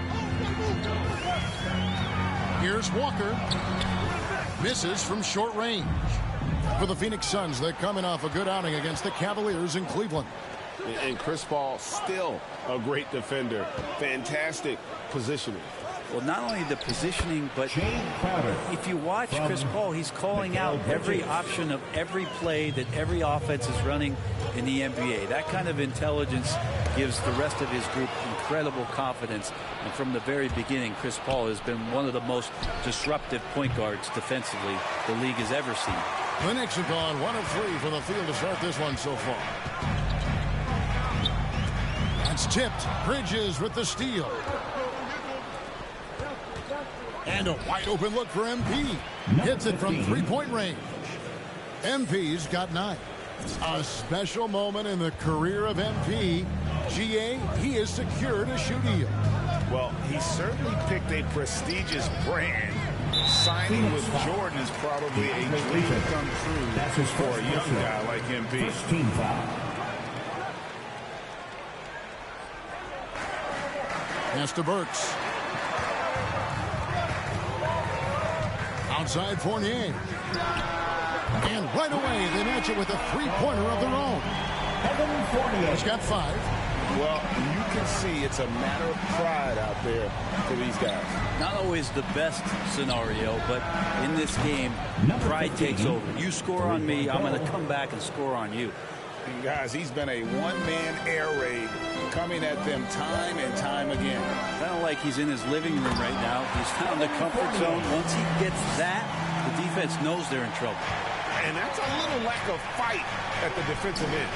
L: Here's Walker. Misses from short range. For the Phoenix Suns, they're coming off a good outing against the Cavaliers in Cleveland.
M: And Chris Paul, still a great defender. Fantastic positioning.
F: Well, not only the positioning, but if you watch Chris Paul, he's calling out every option of every play that every offense is running in the NBA. That kind of intelligence gives the rest of his group incredible confidence. And from the very beginning, Chris Paul has been one of the most disruptive point guards defensively the league has ever seen.
L: The Knicks have gone 1 of 3 from the field to start this one so far. That's tipped. Bridges with the steal. And a wide open look for MP. Hits it from 3-point range. MP's got 9. A special moment in the career of MP. GA, he has secured a shoe deal.
M: Well, he certainly picked a prestigious brand. Signing with Jordan is probably a dream come true for a young guy like MP.
L: Pass to Burks. Outside Fournier. And right away, they match it with a 3-pointer of their own. He's got 5.
M: Well, you can see it's a matter of pride out there for these guys.
F: Not always the best scenario, but in this game, pride takes over. You score on me, I'm going to come back and score on you.
M: And guys, he's been a one-man air raid coming at them time and time again.
F: Kind of like he's in his living room right now. He's found the comfort zone. Once he gets that, the defense knows they're in trouble.
M: And that's a little lack of fight at the defensive end.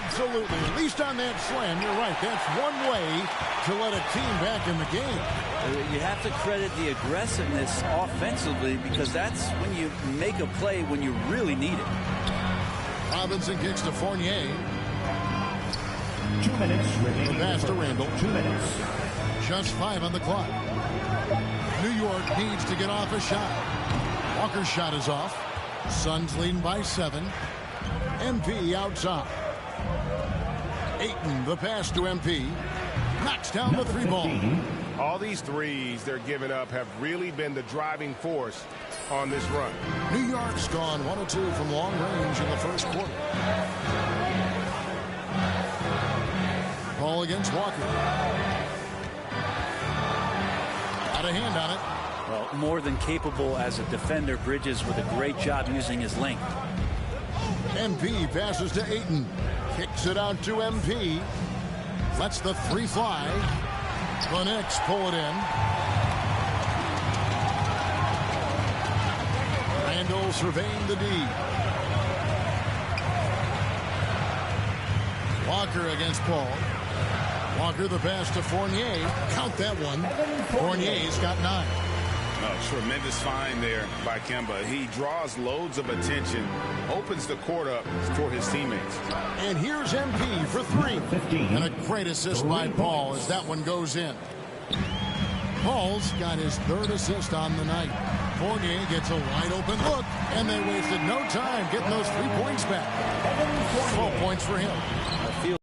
L: Absolutely. At least on that slam, you're right. That's one way to let a team back in the game.
F: You have to credit the aggressiveness offensively because that's when you make a play when you really need it.
L: Robinson kicks to Fournier.
G: 2 minutes remaining.
L: Pass to Randall.
G: 2 minutes.
L: Just 5 on the clock. New York needs to get off a shot. Walker's shot is off. Suns leading by 7. MP outside. Ayton, the pass to MP. Knocks down the 3-ball.
M: All these threes they're giving up have really been the driving force on this run.
L: New York's gone 1 of 2 from long range in the first quarter. Ball against Walker. got a hand on it.
F: Well, more than capable as a defender, Bridges with a great job using his length.
L: MP passes to Ayton. Kicks it out to MP. Lets the three fly. The Knicks pull it in. Randall surveying the D. Walker against Paul. Walker the pass to Fournier. Count that one. Fournier's got 9.
M: Oh, tremendous find there by Kemba. He draws loads of attention, opens the court up for his teammates.
L: And here's MP for 3. And a great assist by Paul as that one goes in. Paul's got his 3rd assist on the night. Fournier gets a wide open look, and they wasted no time getting those 3 points back. 12 points for him.
F: I feel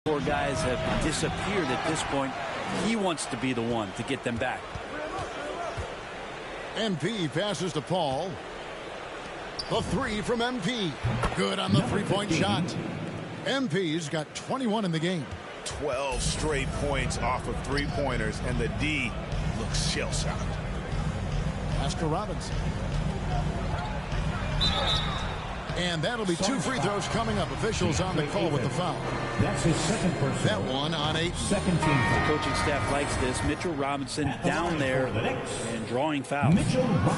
F: 4 guys have disappeared at this point. He wants to be the one to get them back.
L: MP passes to Paul. The 3 from MP. Good on the 3-point shot. MP's got 21 in the game.
M: 12 straight points off of 3-pointers, and the D looks shell-shocked.
L: Oscar Robinson. And that'll be 2 free throws coming up. Officials on the call with the foul.
G: That's his second personal.
L: That one on 8.
G: Second team.
F: The coaching staff likes this. Mitchell Robinson down there and drawing fouls.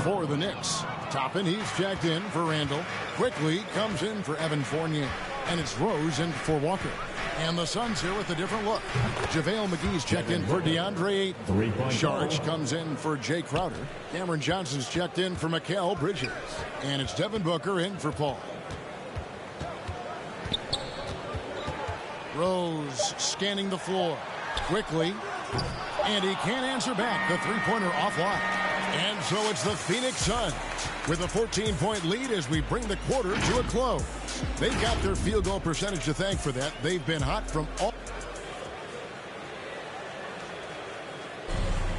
L: For the Knicks. Toppin, he's checked in for Randall. Quickly comes in for Evan Fournier. And it's Rose in for Walker. And the Suns here with a different look. JaVale McGee's checked in for DeAndre Ayton. Sharge comes in for Jay Crowder. Cameron Johnson's checked in for Mikal Bridges. And it's Devin Booker in for Paul. Rose scanning the floor quickly. And he can't answer back. The 3-pointer offline. And so it's the Phoenix Suns with a 14-point lead as we bring the quarter to a close. They've got their field goal percentage to thank for that. They've been hot from all.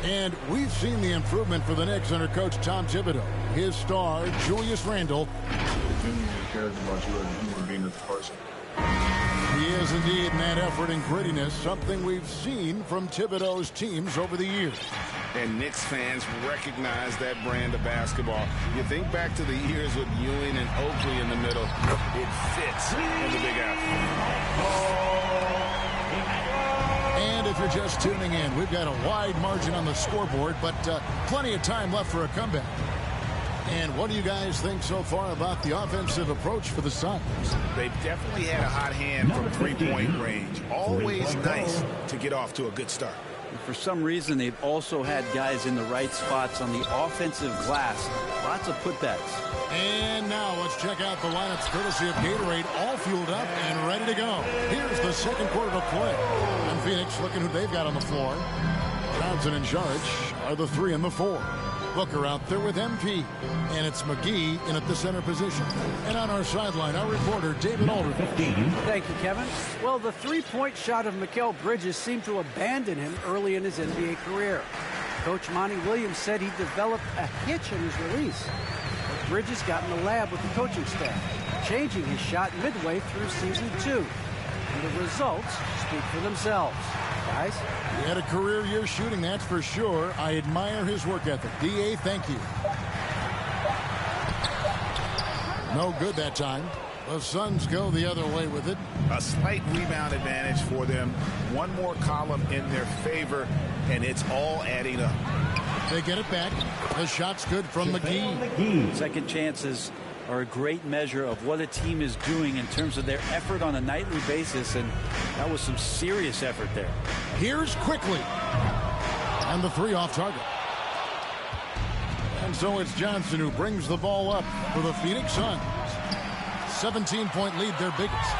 L: And we've seen the improvement for the Knicks under coach Tom Thibodeau. His star, Julius Randle.
I: Cares about you as a human being as a person.
L: He is indeed in that effort and grittiness, something we've seen from Thibodeau's teams over the years.
M: And Knicks fans recognize that brand of basketball. You think back to the years with Ewing and Oakley in the middle. It fits in the Big Apple.
L: And if you're just tuning in, we've got a wide margin on the scoreboard, but plenty of time left for a comeback. And what do you guys think so far about the offensive approach for the Suns?
M: They've definitely had a hot hand from 3-point range. Always nice to get off to a good start.
F: And for some reason, they've also had guys in the right spots on the offensive glass. Lots of putbacks.
L: And now let's check out the lineups courtesy of Gatorade, all fueled up and ready to go. Here's the second quarter of play. And Phoenix looking who they've got on the floor. Johnson and Sharge are the 3 and the 4. Booker out there with MP. And it's McGee in at the center position. And on our sideline, our reporter, David Alder.
V: Thank you, Kevin. Well, the 3-point shot of Mikal Bridges seemed to abandon him early in his NBA career. Coach Monty Williams said he developed a hitch in his release. But Bridges got in the lab with the coaching staff, changing his shot midway through season 2. And the results speak for themselves. Guys?
L: He had a career year shooting, that's for sure. I admire his work ethic. D.A., thank you. No good that time. The Suns go the other way with it.
M: A slight rebound advantage for them. One more column in their favor, and it's all adding up.
L: They get it back. The shot's good from McGee.
F: Second chances are a great measure of what a team is doing in terms of their effort on a nightly basis, and that was some serious effort there.
L: Here's Quickly. And the 3 off target. And so it's Johnson who brings the ball up for the Phoenix Suns. 17-point lead, their biggest.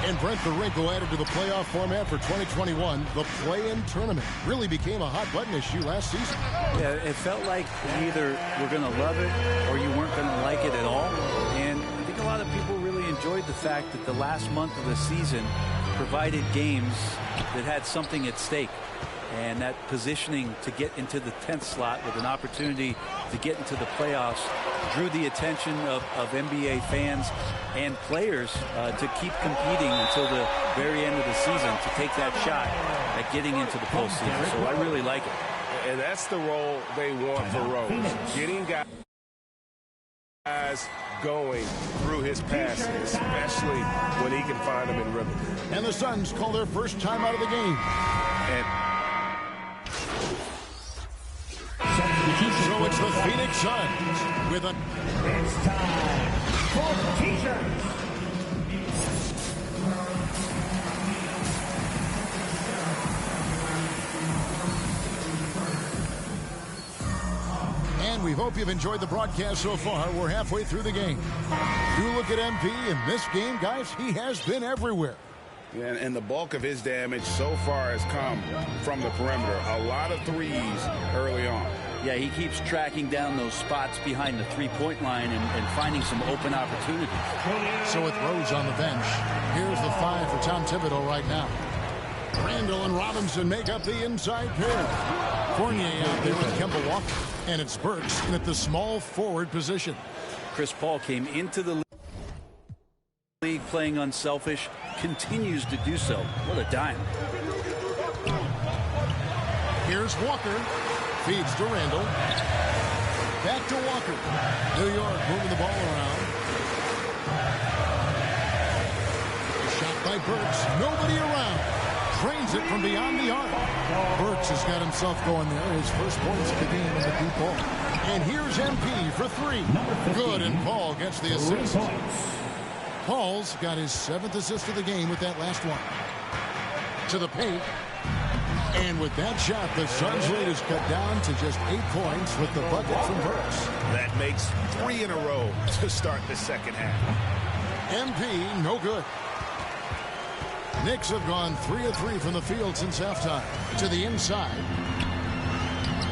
L: And Brent Virenko added to the playoff format for 2021. The play-in tournament really became a hot-button issue last season.
F: Yeah, it felt like you either were going to love it or you weren't going to like it at all. And I think a lot of people really enjoyed the fact that the last month of the season provided games that had something at stake. And that positioning to get into the 10th slot with an opportunity to get into the playoffs drew the attention of NBA fans and players to keep competing until the very end of the season to take that shot at getting into the postseason. So I really like it.
M: And that's the role they want for Rose. Getting guys going through his passes, especially when he can find them in rhythm.
L: And the Suns call their first time out of the game. So it's the Phoenix Suns with a...
G: It's time for T-shirts.
L: And we hope you've enjoyed the broadcast so far. We're halfway through the game. You look at MP in this game, guys, he has been everywhere.
M: Yeah, and the bulk of his damage so far has come from the perimeter. A lot of threes early on.
F: Yeah, he keeps tracking down those spots behind the three-point line and finding some open opportunities.
L: So with Rose on the bench, here's the 5 for Tom Thibodeau right now. Randall and Robinson make up the inside pair. Fournier out there with Kemba Walker. And it's Burks in at the small forward position.
F: Chris Paul came into the league playing unselfish, continues to do so. What a dime.
L: Here's Walker. Feeds to Randall. Back to Walker. New York moving the ball around. Shot by Burks. Nobody around. Trains it from beyond the arc. Burks has got himself going there. His first points of the game in the deep ball. And here's MP for 3. Good, and Paul gets the assist. Paul's got his 7th assist of the game with that last one. To the paint. And with that shot, the Suns' lead is cut down to just 8 points with the bucket from Burks.
M: That makes 3 in a row to start the second half.
L: MP, no good. Knicks have gone 3 of 3 from the field since halftime. To the inside.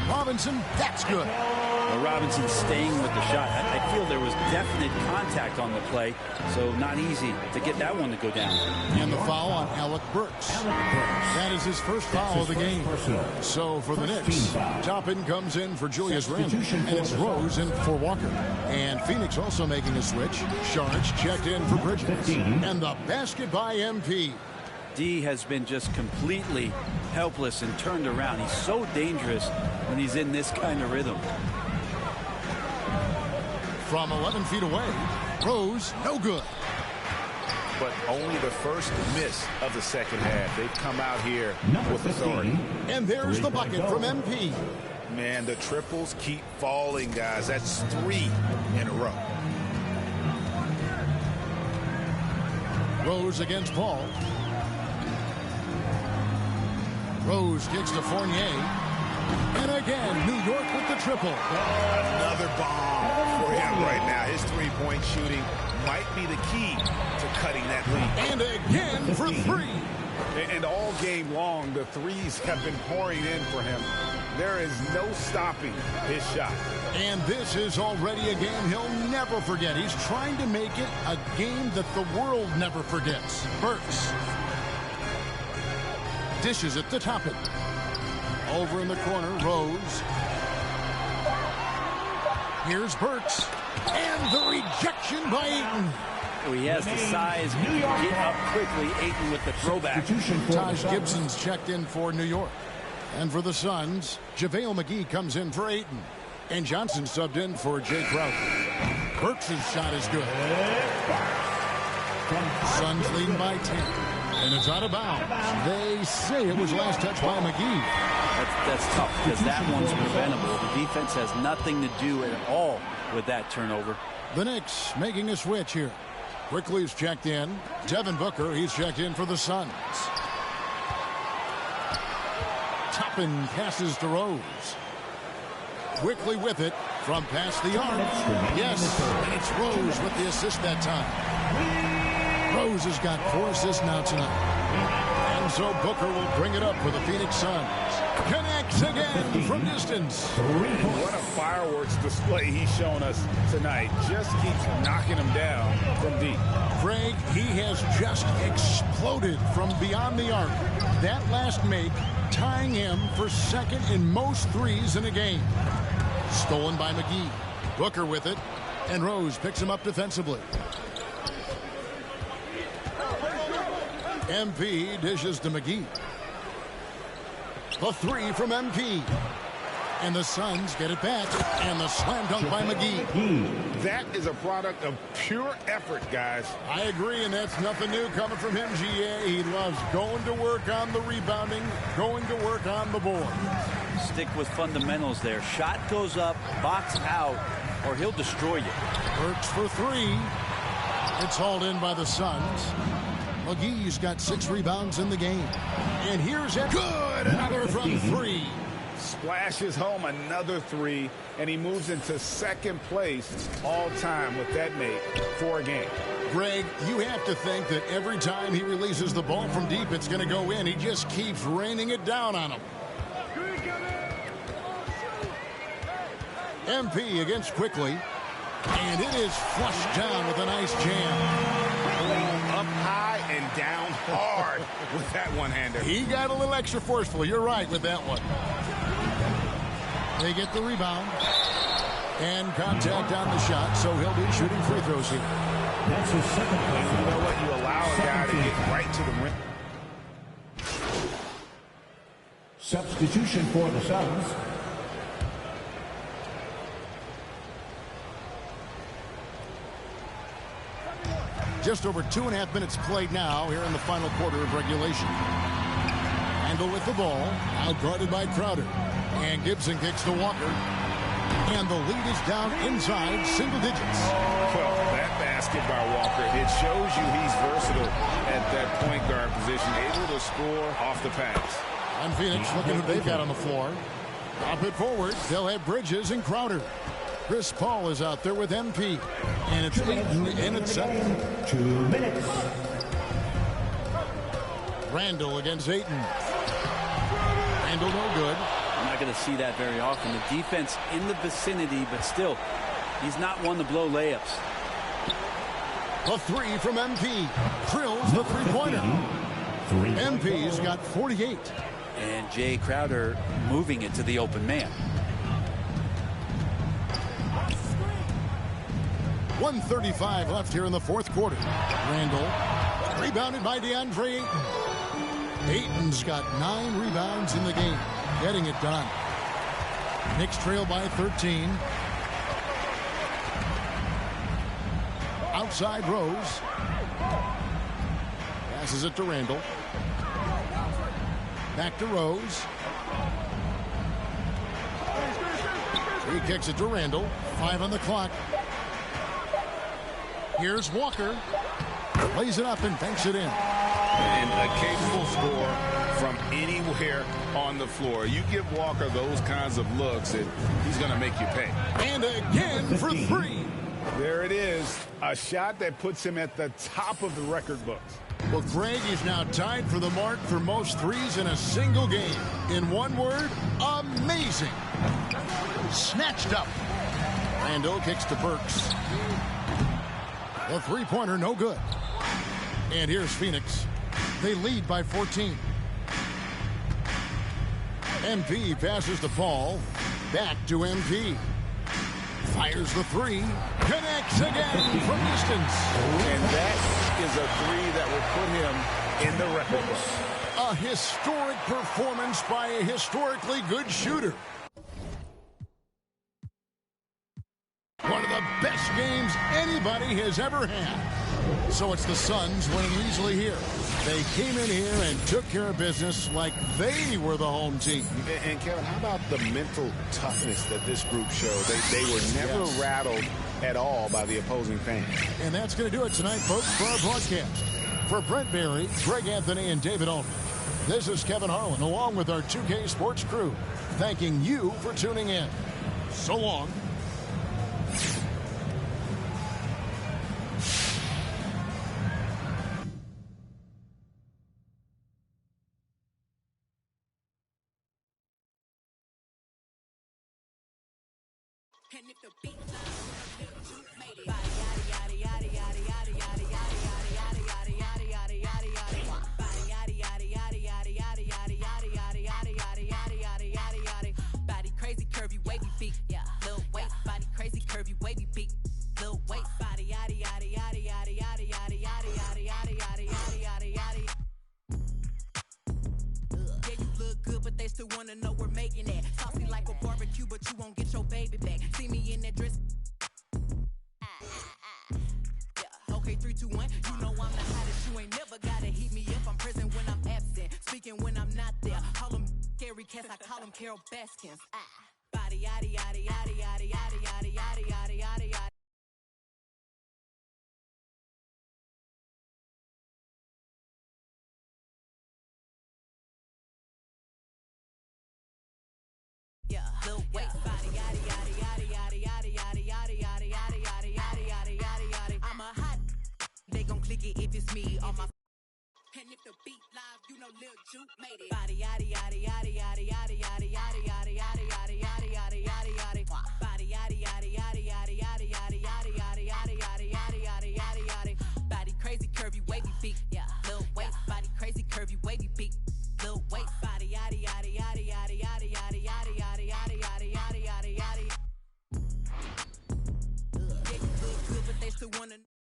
L: Robinson, that's good.
F: Well, Robinson staying with the shot. I feel there was definite contact on the play, so not easy to get that one to go down.
L: And the foul on Alec Burks. That is his first foul of the game. So for the Knicks, Toppin comes in for Julius Randle, and it's Rose in for Walker. And Phoenix also making a switch. Sharge checked in for Bridges. And the basket by MP.
F: D has been just completely helpless and turned around. He's so dangerous when he's in this kind of rhythm.
L: From 11 feet away, Rose, no good.
M: But only the first miss of the second half. They've come out here with authority.
L: And there's the bucket from MP.
M: Man, the triples keep falling, guys. That's 3 in a row.
L: Rose against Paul. Rose kicks to Fournier. And again, New York with the triple.
M: Another bomb for him right now. His three-point shooting might be the key to cutting that lead.
L: And again for 3.
M: And all game long, the threes have been pouring in for him. There is no stopping his shot.
L: And this is already a game he'll never forget. He's trying to make it a game that the world never forgets. Burks dishes it to Toppin. Over in the corner, Rose. Here's Burks. And the rejection by Ayton.
F: Oh, he has the size. He can get up quickly. Ayton with the throwback.
L: Taj Gibson's checked in for New York. And for the Suns, JaVale McGee comes in for Ayton. And Johnson subbed in for Jay Crowder. Burks' shot is good. Suns leading by 10. And it's out of bounds. They say it was last touched by McGee.
F: That's tough because that one's preventable. The defense has nothing to do at all with that turnover.
L: The Knicks making a switch here. Quickly's checked in. Devin Booker, he's checked in for the Suns. Toppin passes to Rose. Quickly with it from past the arc. Yes, and it's Rose with the assist that time. Rose has got 4 assists now tonight. And so Booker will bring it up for the Phoenix Suns. Connects again from distance.
M: What a fireworks display he's shown us tonight. Just keeps knocking him down from deep.
L: Craig, he has just exploded from beyond the arc. That last make tying him for second in most threes in a game. Stolen by McGee. Booker with it. And Rose picks him up defensively. MP dishes to McGee. The 3 from MP. And the Suns get it back. And the slam dunk by McGee.
M: That is a product of pure effort, guys.
L: I agree, and that's nothing new coming from him, GA. He loves going to work on the rebounding, going to work on the board.
F: Stick with fundamentals there. Shot goes up, box out, or he'll destroy you.
L: Burks for three. It's hauled in by the Suns. McGee's got 6 rebounds in the game. And here's a good. Another from three.
M: Splashes home another 3, and he moves into second place all time with that make for a game.
L: Greg, you have to think that every time he releases the ball from deep, it's going to go in. He just keeps raining it down on him. MP against Quickly, and it is flushed down with a nice jam.
M: Up high and down hard with that one-hander.
L: He got a little extra forceful. You're right with that one. They get the rebound and contact on the shot, so he'll be shooting free throws here.
G: That's his second play.
M: You know what? You allow a guy to get right to the rim.
G: Substitution for the Suns.
L: Just over 2.5 minutes played now here in the final quarter of regulation. Randall with the ball, out guarded by Crowder. And Gibson kicks to Walker. And the lead is down inside single digits.
M: Well, that basket by Walker, it shows you he's versatile at that point guard position, able to score off the pass.
L: And Phoenix looking who they've got on the floor. Pop it forward. They'll have Bridges and Crowder. Chris Paul is out there with MP. And it's Ayton and it's 7.
G: 2 minutes.
L: Randall against Ayton. Randall no good.
F: I'm not going to see that very often. The defense in the vicinity, but still, he's not one to blow layups.
L: A 3 from MP. Drills the three-pointer. MP's got 48.
F: And Jay Crowder moving it to the open man.
L: 1:35 left here in the fourth quarter. Randall rebounded by DeAndre Ayton. Ayton's got 9 rebounds in the game, getting it done. Knicks trail by 13. Outside Rose. Passes it to Randall. Back to Rose. He kicks it to Randall. 5 on the clock. Here's Walker. Plays it up and banks it in.
M: And a capable score from anywhere on the floor. You give Walker those kinds of looks, and he's going to make you pay.
L: And again for 3.
M: There it is. A shot that puts him at the top of the record books.
L: Well, Greg is now tied for the mark for most threes in a single game. In one word, amazing. Snatched up. Randall kicks to Burks. The three-pointer, no good. And here's Phoenix. They lead by 14. MP passes to Paul. Back to MP. Fires the 3. Connects again from distance.
M: And that is a 3 that will put him in the record book.
L: A historic performance by a historically good shooter. One of the best games anybody has ever had. So it's the Suns winning easily here. They came in here and took care of business like they were the home team.
M: And Kevin, how about the mental toughness that this group showed? They were never rattled at all by the opposing fans.
L: And that's going to do it tonight, folks, for our broadcast. For Brent Barry, Greg Anthony, and David Aldridge, this is Kevin Harlan, along with our 2K Sports crew, thanking you for tuning in. So long.
J: Body crazy, curvy, wavy feet. Yeah, little weight. Body crazy, curvy, wavy feet. Little weight. Body yada yada yada yada yada yada yada yada yada yada yada yada yada. Yeah, you look good, but they still wanna know we're making it. Saucy like a barbecue. Okay, 3, 2, 1. You know I'm the hottest. You ain't never gotta heat me up. I'm present when I'm absent, speaking when I'm not there. Call them scary cats. I call them Carol Baskins. Body, yaddy, yaddy, yaddy, yaddy, yaddy, yaddy, yaddy, yaddy, yaddy, yaddy. Yeah, little waist body, yaddy, yaddy, yaddy, yaddy, yaddy, yaddy, yaddy, yaddy, yaddy, yaddy, yaddy, yaddy, yaddy, yaddy. I'm a hot. They gon' click it if it's me on my. And if the beat live, you know Lil Juke made it. Body, yaddy, yaddy, yaddy, yaddy, yaddy, yaddy, yaddy, yaddy, yaddy, yaddy, yaddy, yaddy, yaddy, yaddy. Body, yaddy, yaddy, yaddy, yaddy, yaddy, yaddy, yaddy, yaddy, yaddy, yaddy, yaddy.